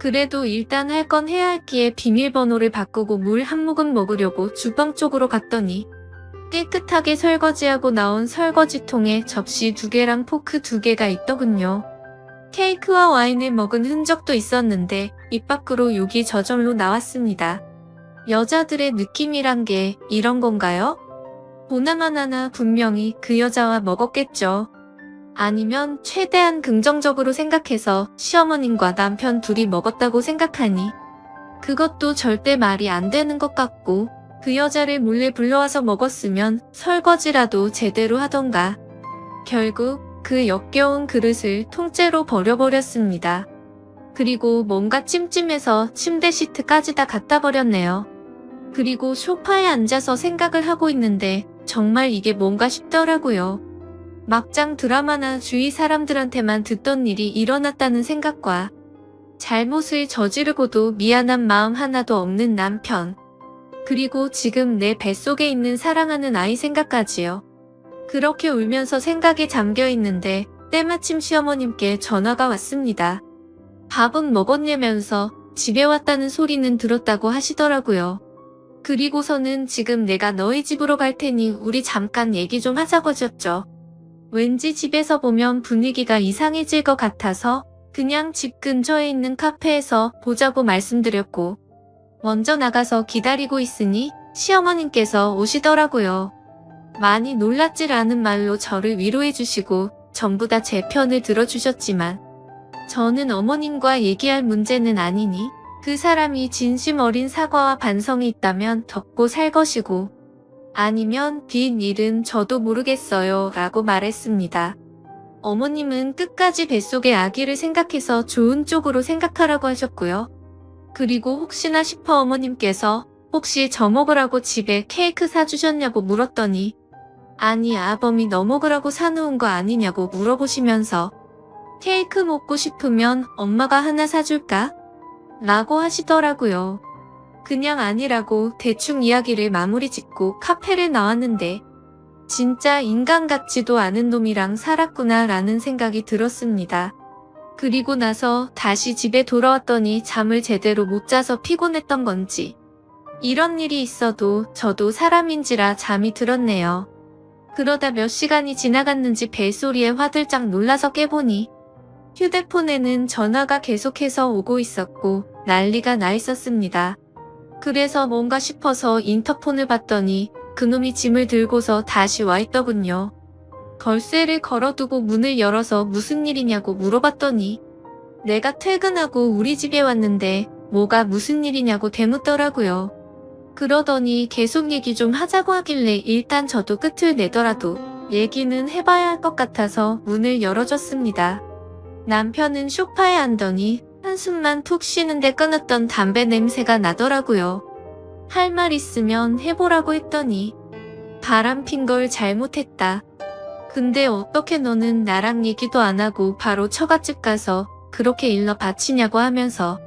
그래도 일단 할 건 해야 할기에 비밀번호를 바꾸고 물 한 모금 먹으려고 주방 쪽으로 갔더니 깨끗하게 설거지하고 나온 설거지통에 접시 2개랑 포크 2개가 있더군요. 케이크와 와인을 먹은 흔적도 있었는데 입 밖으로 욕이 저절로 나왔습니다. 여자들의 느낌이란 게 이런 건가요? 보나마나나 분명히 그 여자와 먹었겠죠. 아니면 최대한 긍정적으로 생각해서 시어머님과 남편 둘이 먹었다고 생각하니 그것도 절대 말이 안 되는 것 같고, 그 여자를 몰래 불러와서 먹었으면 설거지라도 제대로 하던가. 결국 그 역겨운 그릇을 통째로 버려버렸습니다. 그리고 뭔가 찜찜해서 침대 시트까지 다 갖다 버렸네요. 그리고 소파에 앉아서 생각을 하고 있는데 정말 이게 뭔가 싶더라고요. 막장 드라마나 주위 사람들한테만 듣던 일이 일어났다는 생각과 잘못을 저지르고도 미안한 마음 하나도 없는 남편. 그리고 지금 내 뱃속에 있는 사랑하는 아이 생각까지요. 그렇게 울면서 생각에 잠겨 있는데 때마침 시어머님께 전화가 왔습니다. 밥은 먹었냐면서 집에 왔다는 소리는 들었다고 하시더라고요. 그리고서는 지금 내가 너희 집으로 갈 테니 우리 잠깐 얘기 좀 하자고 하셨죠. 왠지 집에서 보면 분위기가 이상해질 것 같아서 그냥 집 근처에 있는 카페에서 보자고 말씀드렸고, 먼저 나가서 기다리고 있으니 시어머님께서 오시더라고요. 많이 놀랍질 않은 말로 저를 위로해 주시고 전부 다 제 편을 들어주셨지만 저는 어머님과 얘기할 문제는 아니니 그 사람이 진심 어린 사과와 반성이 있다면 덮고 살 것이고, 아니면 빈 일은 저도 모르겠어요 라고 말했습니다. 어머님은 끝까지 뱃속의 아기를 생각해서 좋은 쪽으로 생각하라고 하셨고요. 그리고 혹시나 싶어 어머님께서 혹시 저 먹으라고 집에 케이크 사주셨냐고 물었더니 아니 아범이 너 먹으라고 사놓은 거 아니냐고 물어보시면서 케이크 먹고 싶으면 엄마가 하나 사줄까? 라고 하시더라고요. 그냥 아니라고 대충 이야기를 마무리 짓고 카페를 나왔는데 진짜 인간 같지도 않은 놈이랑 살았구나 라는 생각이 들었습니다. 그리고 나서 다시 집에 돌아왔더니 잠을 제대로 못 자서 피곤했던 건지 이런 일이 있어도 저도 사람인지라 잠이 들었네요. 그러다 몇 시간이 지나갔는지 벨소리에 화들짝 놀라서 깨보니 휴대폰에는 전화가 계속해서 오고 있었고 난리가 나 있었습니다. 그래서 뭔가 싶어서 인터폰을 봤더니 그놈이 짐을 들고서 다시 와 있더군요. 걸쇠를 걸어두고 문을 열어서 무슨 일이냐고 물어봤더니 내가 퇴근하고 우리 집에 왔는데 뭐가 무슨 일이냐고 되묻더라고요. 그러더니 계속 얘기 좀 하자고 하길래 일단 저도 끝을 내더라도 얘기는 해봐야 할 것 같아서 문을 열어줬습니다. 남편은 소파에 앉더니 한숨만 푹 쉬는데 끊었던 담배 냄새가 나더라고요. 할 말 있으면 해보라고 했더니 바람핀 걸 잘못했다. 근데 어떻게 너는 나랑 얘기도 안 하고 바로 처갓집 가서 그렇게 일러 바치냐고 하면서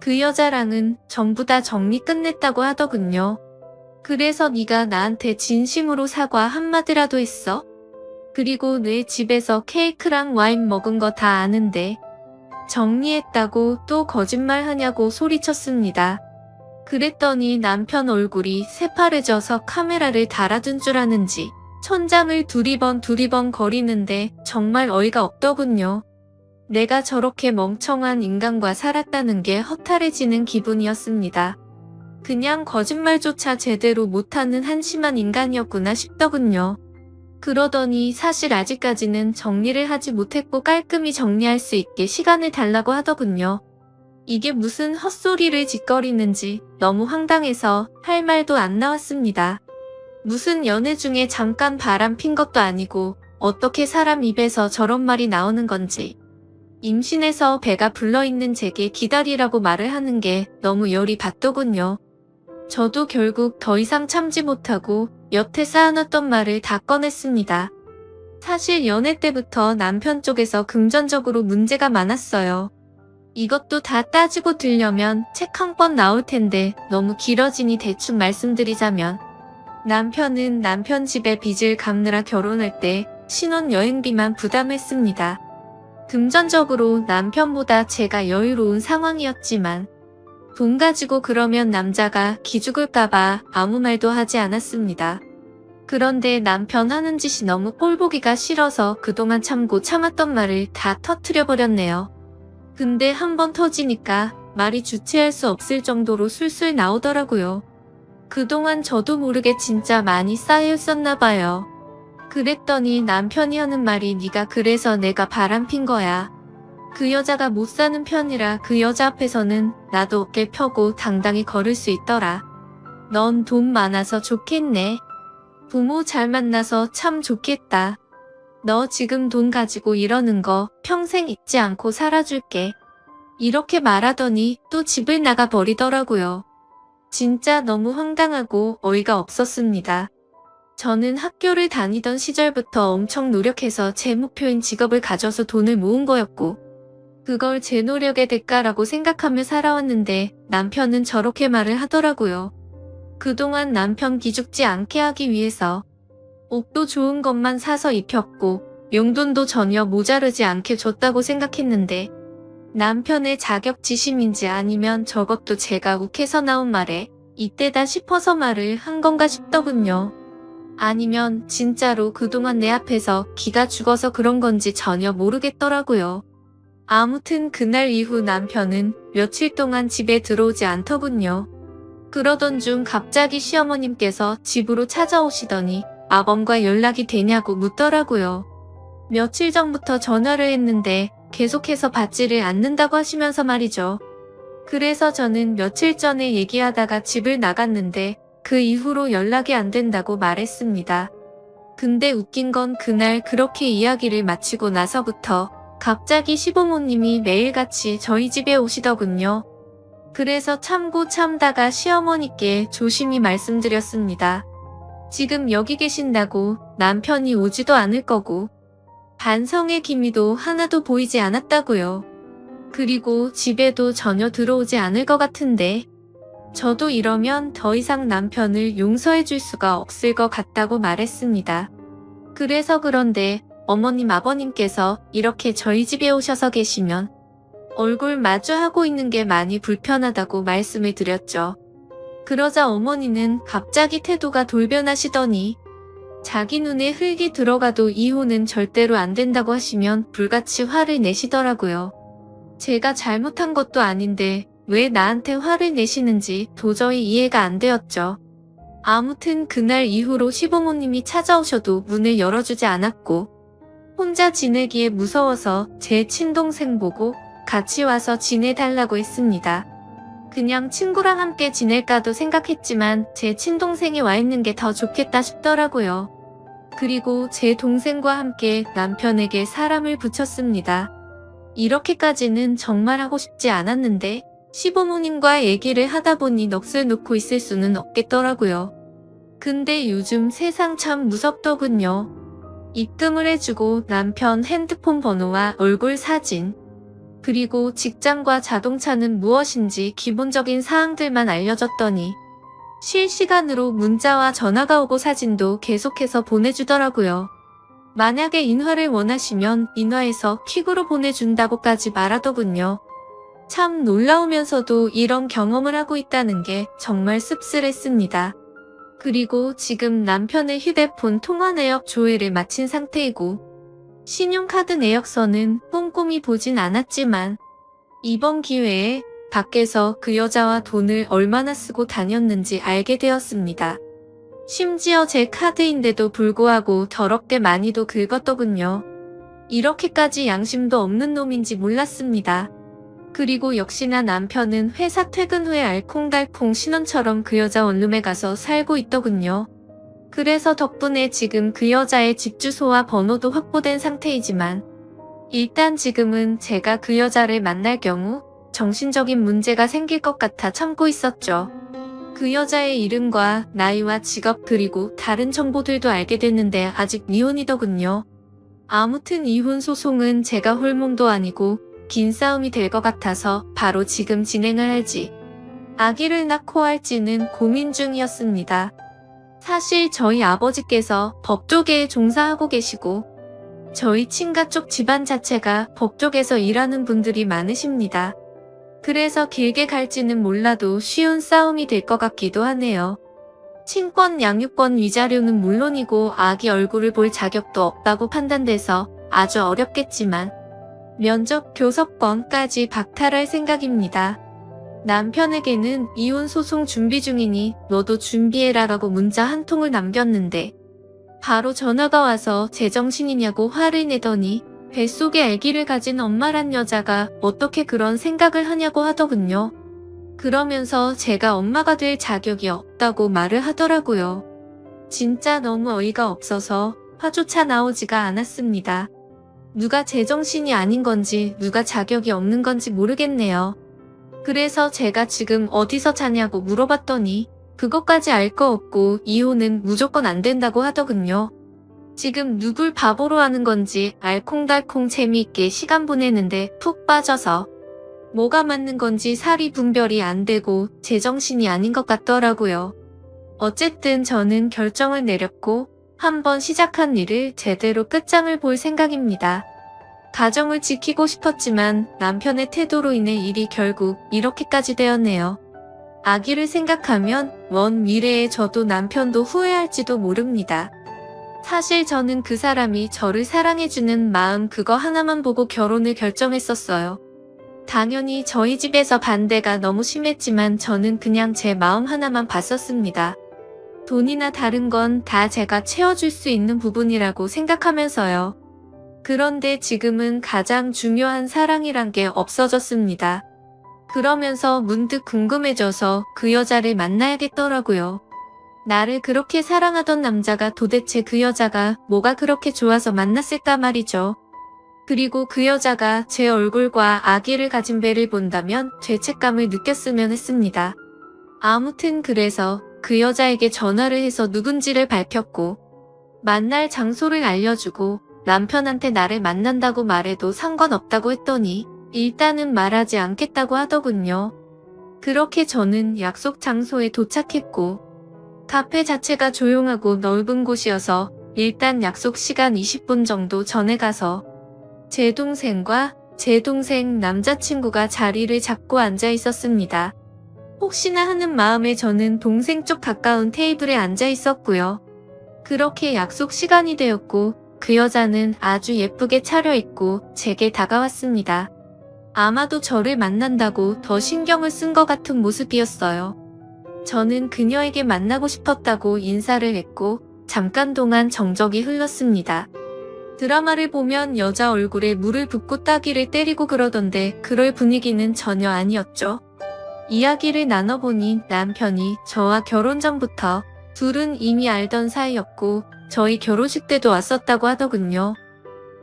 그 여자랑은 전부 다 정리 끝냈다고 하더군요. 그래서 네가 나한테 진심으로 사과 한마디라도 했어? 그리고 내 집에서 케이크랑 와인 먹은 거 다 아는데 정리했다고 또 거짓말하냐고 소리쳤습니다. 그랬더니 남편 얼굴이 새파래져서 카메라를 달아둔 줄 아는지 천장을 두리번 거리는데 정말 어이가 없더군요. 내가 저렇게 멍청한 인간과 살았다는 게 허탈해지는 기분이었습니다. 그냥 거짓말조차 제대로 못하는 한심한 인간이었구나 싶더군요. 그러더니 사실 아직까지는 정리를 하지 못했고 깔끔히 정리할 수 있게 시간을 달라고 하더군요. 이게 무슨 헛소리를 짓거리는지 너무 황당해서 할 말도 안 나왔습니다. 무슨 연애 중에 잠깐 바람 핀 것도 아니고 어떻게 사람 입에서 저런 말이 나오는 건지. 임신해서 배가 불러있는 제게 기다리라고 말을 하는 게 너무 열이 받더군요. 저도 결국 더 이상 참지 못하고 여태 쌓아놨던 말을 다 꺼냈습니다. 사실 연애 때부터 남편 쪽에서 금전적으로 문제가 많았어요. 이것도 다 따지고 들려면 책 한 권 나올 텐데 너무 길어지니 대충 말씀드리자면 남편은 남편 집에 빚을 갚느라 결혼할 때 신혼여행비만 부담했습니다. 금전적으로 남편보다 제가 여유로운 상황이었지만 돈 가지고 그러면 남자가 기죽을까봐 아무 말도 하지 않았습니다. 그런데 남편 하는 짓이 너무 꼴보기가 싫어서 그동안 참고 참았던 말을 다 터트려버렸네요. 근데 한번 터지니까 말이 주체할 수 없을 정도로 술술 나오더라고요. 그동안 저도 모르게 진짜 많이 쌓여있었나 봐요. 그랬더니 남편이 하는 말이 네가 그래서 내가 바람핀 거야. 그 여자가 못 사는 편이라 그 여자 앞에서는 나도 어깨 펴고 당당히 걸을 수 있더라. 넌 돈 많아서 좋겠네. 부모 잘 만나서 참 좋겠다. 너 지금 돈 가지고 이러는 거 평생 잊지 않고 살아줄게. 이렇게 말하더니 또 집을 나가 버리더라고요. 진짜 너무 황당하고 어이가 없었습니다. 저는 학교를 다니던 시절부터 엄청 노력해서 제 목표인 직업을 가져서 돈을 모은 거였고 그걸 제 노력의 대가라고 생각하며 살아왔는데 남편은 저렇게 말을 하더라고요. 그동안 남편 기죽지 않게 하기 위해서 옷도 좋은 것만 사서 입혔고 용돈도 전혀 모자르지 않게 줬다고 생각했는데 남편의 자격지심인지 아니면 저것도 제가 욱해서 나온 말에 이때다 싶어서 말을 한 건가 싶더군요. 아니면 진짜로 그동안 내 앞에서 기가 죽어서 그런 건지 전혀 모르겠더라고요. 아무튼 그날 이후 남편은 며칠 동안 집에 들어오지 않더군요. 그러던 중 갑자기 시어머님께서 집으로 찾아오시더니 아범과 연락이 되냐고 묻더라고요. 며칠 전부터 전화를 했는데 계속해서 받지를 않는다고 하시면서 말이죠. 그래서 저는 며칠 전에 얘기하다가 집을 나갔는데 그 이후로 연락이 안 된다고 말했습니다. 근데 웃긴 건 그날 그렇게 이야기를 마치고 나서부터 갑자기 시부모님이 매일같이 저희 집에 오시더군요. 그래서 참고 참다가 시어머니께 조심히 말씀드렸습니다. 지금 여기 계신다고 남편이 오지도 않을 거고 반성의 기미도 하나도 보이지 않았다고요. 그리고 집에도 전혀 들어오지 않을 것 같은데 저도 이러면 더 이상 남편을 용서해 줄 수가 없을 것 같다고 말했습니다. 그래서 그런데 어머님 아버님께서 이렇게 저희 집에 오셔서 계시면 얼굴 마주하고 있는 게 많이 불편하다고 말씀을 드렸죠. 그러자 어머니는 갑자기 태도가 돌변하시더니 자기 눈에 흙이 들어가도 이혼은 절대로 안 된다고 하시면 불같이 화를 내시더라고요. 제가 잘못한 것도 아닌데 왜 나한테 화를 내시는지 도저히 이해가 안 되었죠. 아무튼 그날 이후로 시부모님이 찾아오셔도 문을 열어주지 않았고 혼자 지내기에 무서워서 제 친동생 보고 같이 와서 지내달라고 했습니다. 그냥 친구랑 함께 지낼까도 생각했지만 제 친동생이 와 있는 게 더 좋겠다 싶더라고요. 그리고 제 동생과 함께 남편에게 사람을 붙였습니다. 이렇게까지는 정말 하고 싶지 않았는데 시부모님과 얘기를 하다 보니 넋을 놓고 있을 수는 없겠더라고요. 근데 요즘 세상 참 무섭더군요. 입금을 해주고 남편 핸드폰 번호와 얼굴 사진, 그리고 직장과 자동차는 무엇인지 기본적인 사항들만 알려줬더니 실시간으로 문자와 전화가 오고 사진도 계속해서 보내주더라고요. 만약에 인화를 원하시면 인화해서 퀵으로 보내준다고까지 말하더군요. 참 놀라우면서도 이런 경험을 하고 있다는 게 정말 씁쓸했습니다. 그리고 지금 남편의 휴대폰 통화 내역 조회를 마친 상태이고 신용카드 내역서는 꼼꼼히 보진 않았지만 이번 기회에 밖에서 그 여자와 돈을 얼마나 쓰고 다녔는지 알게 되었습니다. 심지어 제 카드인데도 불구하고 더럽게 많이도 긁었더군요. 이렇게까지 양심도 없는 놈인지 몰랐습니다. 그리고 역시나 남편은 회사 퇴근 후에 알콩달콩 신혼처럼 그 여자 원룸에 가서 살고 있더군요. 그래서 덕분에 지금 그 여자의 집 주소와 번호도 확보된 상태이지만 일단 지금은 제가 그 여자를 만날 경우 정신적인 문제가 생길 것 같아 참고 있었죠. 그 여자의 이름과 나이와 직업 그리고 다른 정보들도 알게 됐는데 아직 미혼이더군요. 아무튼 이혼 소송은 제가 홀몸도 아니고 긴 싸움이 될 것 같아서 바로 지금 진행을 할지 아기를 낳고 할지는 고민 중이었습니다. 사실 저희 아버지께서 법 쪽에 종사하고 계시고 저희 친가 쪽 집안 자체가 법 쪽에서 일하는 분들이 많으십니다. 그래서 길게 갈지는 몰라도 쉬운 싸움이 될 것 같기도 하네요. 친권 양육권 위자료는 물론이고 아기 얼굴을 볼 자격도 없다고 판단돼서 아주 어렵겠지만 면접 교섭권까지 박탈할 생각입니다. 남편에게는 이혼 소송 준비 중이니 너도 준비해라라고 문자 한 통을 남겼는데 바로 전화가 와서 제정신이냐고 화를 내더니 뱃속에 아기를 가진 엄마란 여자가 어떻게 그런 생각을 하냐고 하더군요. 그러면서 제가 엄마가 될 자격이 없다고 말을 하더라고요. 진짜 너무 어이가 없어서 화조차 나오지가 않았습니다. 누가 제정신이 아닌 건지 누가 자격이 없는 건지 모르겠네요. 그래서 제가 지금 어디서 자냐고 물어봤더니 그것까지 알 거 없고 이혼은 무조건 안 된다고 하더군요. 지금 누굴 바보로 하는 건지 알콩달콩 재미있게 시간 보내는데 푹 빠져서 뭐가 맞는 건지 사리 분별이 안 되고 제정신이 아닌 것 같더라고요. 어쨌든 저는 결정을 내렸고 한번 시작한 일을 제대로 끝장을 볼 생각입니다. 가정을 지키고 싶었지만 남편의 태도로 인해 일이 결국 이렇게까지 되었네요. 아기를 생각하면 먼 미래에 저도 남편도 후회할지도 모릅니다. 사실 저는 그 사람이 저를 사랑해주는 마음 그거 하나만 보고 결혼을 결정했었어요. 당연히 저희 집에서 반대가 너무 심했지만 저는 그냥 제 마음 하나만 봤었습니다. 돈이나 다른 건 다 제가 채워줄 수 있는 부분이라고 생각하면서요. 그런데 지금은 가장 중요한 사랑이란 게 없어졌습니다. 그러면서 문득 궁금해져서 그 여자를 만나야겠더라고요. 나를 그렇게 사랑하던 남자가 도대체 그 여자가 뭐가 그렇게 좋아서 만났을까 말이죠. 그리고 그 여자가 제 얼굴과 아기를 가진 배를 본다면 죄책감을 느꼈으면 했습니다. 아무튼 그래서 그 여자에게 전화를 해서 누군지를 밝혔고 만날 장소를 알려주고 남편한테 나를 만난다고 말해도 상관없다고 했더니 일단은 말하지 않겠다고 하더군요. 그렇게 저는 약속 장소에 도착했고 카페 자체가 조용하고 넓은 곳이어서 일단 약속 시간 20분 정도 전에 가서 제 동생과 제 동생 남자친구가 자리를 잡고 앉아 있었습니다. 혹시나 하는 마음에 저는 동생 쪽 가까운 테이블에 앉아 있었고요. 그렇게 약속 시간이 되었고 그 여자는 아주 예쁘게 차려입고 제게 다가왔습니다. 아마도 저를 만난다고 더 신경을 쓴 것 같은 모습이었어요. 저는 그녀에게 만나고 싶었다고 인사를 했고 잠깐 동안 정적이 흘렀습니다. 드라마를 보면 여자 얼굴에 물을 붓고 따귀를 때리고 그러던데 그럴 분위기는 전혀 아니었죠. 이야기를 나눠보니 남편이 저와 결혼 전부터 둘은 이미 알던 사이였고 저희 결혼식 때도 왔었다고 하더군요.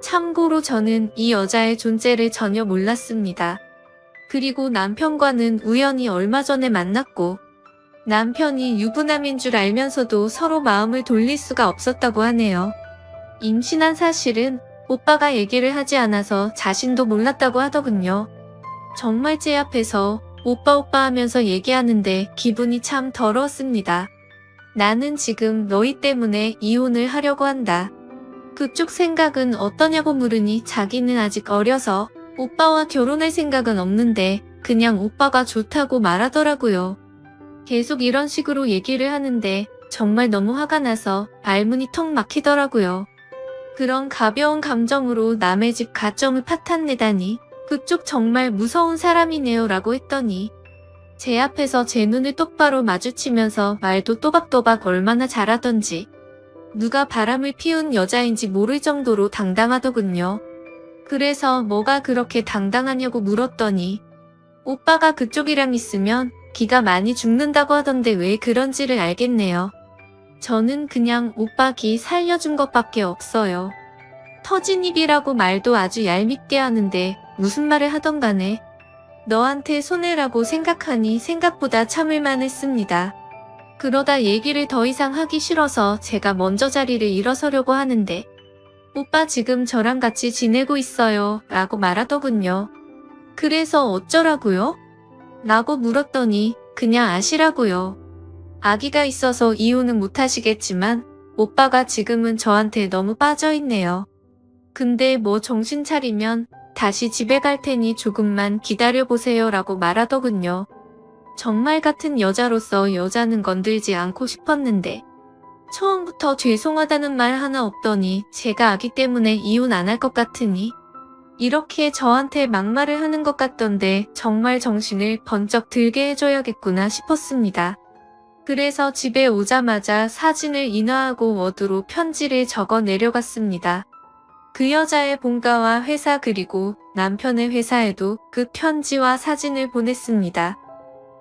참고로 저는 이 여자의 존재를 전혀 몰랐습니다. 그리고 남편과는 우연히 얼마 전에 만났고 남편이 유부남인 줄 알면서도 서로 마음을 돌릴 수가 없었다고 하네요. 임신한 사실은 오빠가 얘기를 하지 않아서 자신도 몰랐다고 하더군요. 정말 제 앞에서 오빠 하면서 얘기하는데 기분이 참 더러웠습니다. 나는 지금 너희 때문에 이혼을 하려고 한다. 그쪽 생각은 어떠냐고 물으니 자기는 아직 어려서 오빠와 결혼할 생각은 없는데 그냥 오빠가 좋다고 말하더라고요. 계속 이런 식으로 얘기를 하는데 정말 너무 화가 나서 말문이 턱 막히더라고요. 그런 가벼운 감정으로 남의 집 가정을 파탄내다니 그쪽 정말 무서운 사람이네요 라고 했더니 제 앞에서 제 눈을 똑바로 마주치면서 말도 또박또박 얼마나 잘하던지 누가 바람을 피운 여자인지 모를 정도로 당당하더군요. 그래서 뭐가 그렇게 당당하냐고 물었더니 오빠가 그쪽이랑 있으면 기가 많이 죽는다고 하던데 왜 그런지를 알겠네요. 저는 그냥 오빠 기 살려준 것밖에 없어요. 터진 입이라고 말도 아주 얄밉게 하는데 무슨 말을 하던 간에 너한테 손해라고 생각하니 생각보다 참을만 했습니다. 그러다 얘기를 더 이상 하기 싫어서 제가 먼저 자리를 일어서려고 하는데 오빠 지금 저랑 같이 지내고 있어요 라고 말하더군요. 그래서 어쩌라고요? 라고 물었더니 그냥 아시라고요. 아기가 있어서 이유는 못하시겠지만 오빠가 지금은 저한테 너무 빠져있네요. 근데 뭐 정신 차리면 다시 집에 갈 테니 조금만 기다려보세요 라고 말하더군요. 정말 같은 여자로서 여자는 건들지 않고 싶었는데 처음부터 죄송하다는 말 하나 없더니 제가 아기 때문에 이혼 안 할 것 같으니 이렇게 저한테 막말을 하는 것 같던데 정말 정신을 번쩍 들게 해줘야겠구나 싶었습니다. 그래서 집에 오자마자 사진을 인화하고 워드로 편지를 적어 내려갔습니다. 그 여자의 본가와 회사 그리고 남편의 회사에도 그 편지와 사진을 보냈습니다.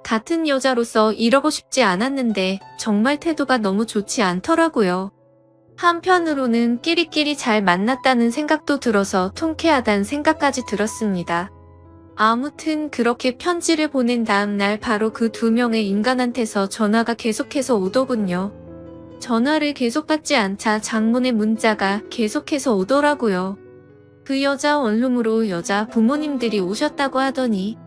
같은 여자로서 이러고 싶지 않았는데 정말 태도가 너무 좋지 않더라고요. 한편으로는 끼리끼리 잘 만났다는 생각도 들어서 통쾌하다는 생각까지 들었습니다. 아무튼 그렇게 편지를 보낸 다음 날 바로 그 두 명의 인간한테서 전화가 계속해서 오더군요. 전화를 계속 받지 않자 장문의 문자가 계속해서 오더라고요. 그 여자 원룸으로 여자 부모님들이 오셨다고 하더니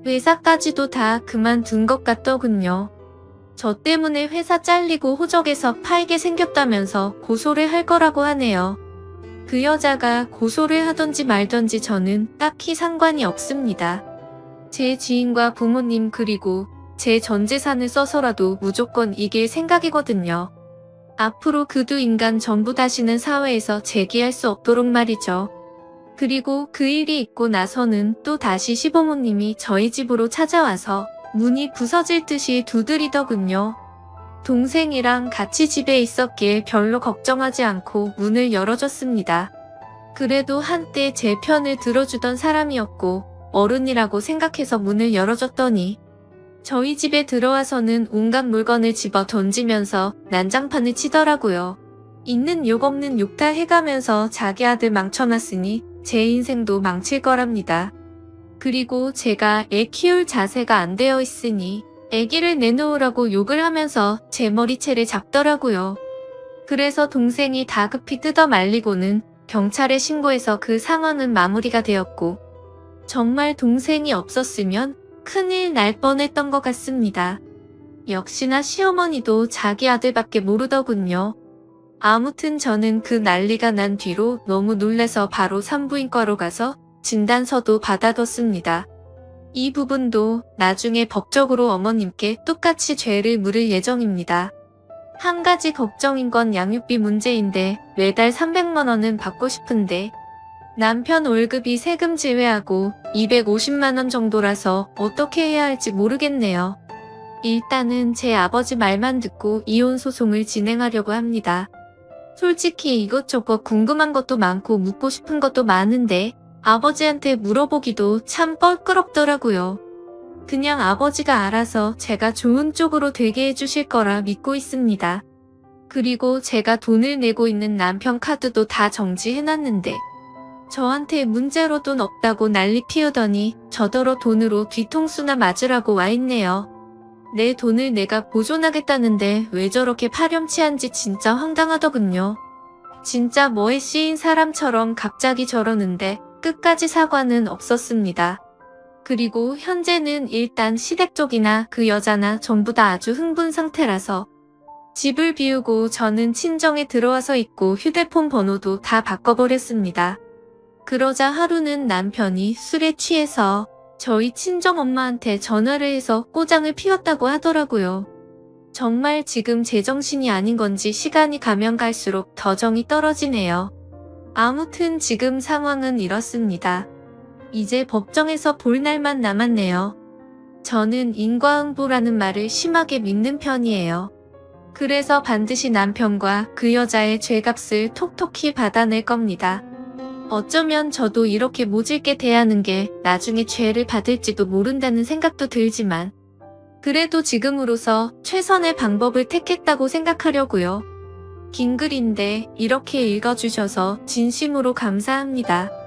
회사까지도 다 그만둔 것 같더군요. 저 때문에 회사 잘리고 호적에서 팔게 생겼다면서 고소를 할 거라고 하네요. 그 여자가 고소를 하던지 말던지 저는 딱히 상관이 없습니다. 제 지인과 부모님 그리고 제 전 재산을 써서라도 무조건 이길 생각이거든요. 앞으로 그 두 인간 전부 다시는 사회에서 재기할 수 없도록 말이죠. 그리고 그 일이 있고 나서는 또 다시 시부모님이 저희 집으로 찾아와서 문이 부서질 듯이 두드리더군요. 동생이랑 같이 집에 있었기에 별로 걱정하지 않고 문을 열어줬습니다. 그래도 한때 제 편을 들어주던 사람이었고 어른이라고 생각해서 문을 열어줬더니 저희 집에 들어와서는 온갖 물건을 집어 던지면서 난장판을 치더라고요. 있는 욕 없는 욕 다 해가면서 자기 아들 망쳐놨으니 제 인생도 망칠 거랍니다. 그리고 제가 애 키울 자세가 안 되어 있으니 애기를 내놓으라고 욕을 하면서 제 머리채를 잡더라고요. 그래서 동생이 다급히 뜯어 말리고는 경찰에 신고해서 그 상황은 마무리가 되었고 정말 동생이 없었으면 큰일 날 뻔했던 것 같습니다. 역시나 시어머니도 자기 아들밖에 모르더군요. 아무튼 저는 그 난리가 난 뒤로 너무 놀라서 바로 산부인과로 가서 진단서도 받아뒀습니다. 이 부분도 나중에 법적으로 어머님께 똑같이 죄를 물을 예정입니다. 한 가지 걱정인 건 양육비 문제인데 매달 300만 원은 받고 싶은데 남편 월급이 세금 제외하고 250만 원 정도라서 어떻게 해야 할지 모르겠네요. 일단은 제 아버지 말만 듣고 이혼 소송을 진행하려고 합니다. 솔직히 이것저것 궁금한 것도 많고 묻고 싶은 것도 많은데 아버지한테 물어보기도 참 껄끄럽더라고요. 그냥 아버지가 알아서 제가 좋은 쪽으로 되게 해주실 거라 믿고 있습니다. 그리고 제가 돈을 내고 있는 남편 카드도 다 정지해놨는데 저한테 문제로 돈 없다고 난리 피우더니 저더러 돈으로 뒤통수나 맞으라고 와있네요. 내 돈을 내가 보존하겠다는데 왜 저렇게 파렴치한지 진짜 황당하더군요. 진짜 뭐에 씌인 사람처럼 갑자기 저러는데 끝까지 사과는 없었습니다. 그리고 현재는 일단 시댁 쪽이나 그 여자나 전부 다 아주 흥분 상태라서 집을 비우고 저는 친정에 들어와서 있고 휴대폰 번호도 다 바꿔버렸습니다. 그러자 하루는 남편이 술에 취해서 저희 친정엄마한테 전화를 해서 꼬장을 피웠다고 하더라고요. 정말 지금 제정신이 아닌 건지 시간이 가면 갈수록 더 정이 떨어지네요. 아무튼 지금 상황은 이렇습니다. 이제 법정에서 볼 날만 남았네요. 저는 인과응보라는 말을 심하게 믿는 편이에요. 그래서 반드시 남편과 그 여자의 죄값을 톡톡히 받아낼 겁니다. 어쩌면 저도 이렇게 모질게 대하는 게 나중에 죄를 받을지도 모른다는 생각도 들지만 그래도 지금으로서 최선의 방법을 택했다고 생각하려고요. 긴 글인데 이렇게 읽어주셔서 진심으로 감사합니다.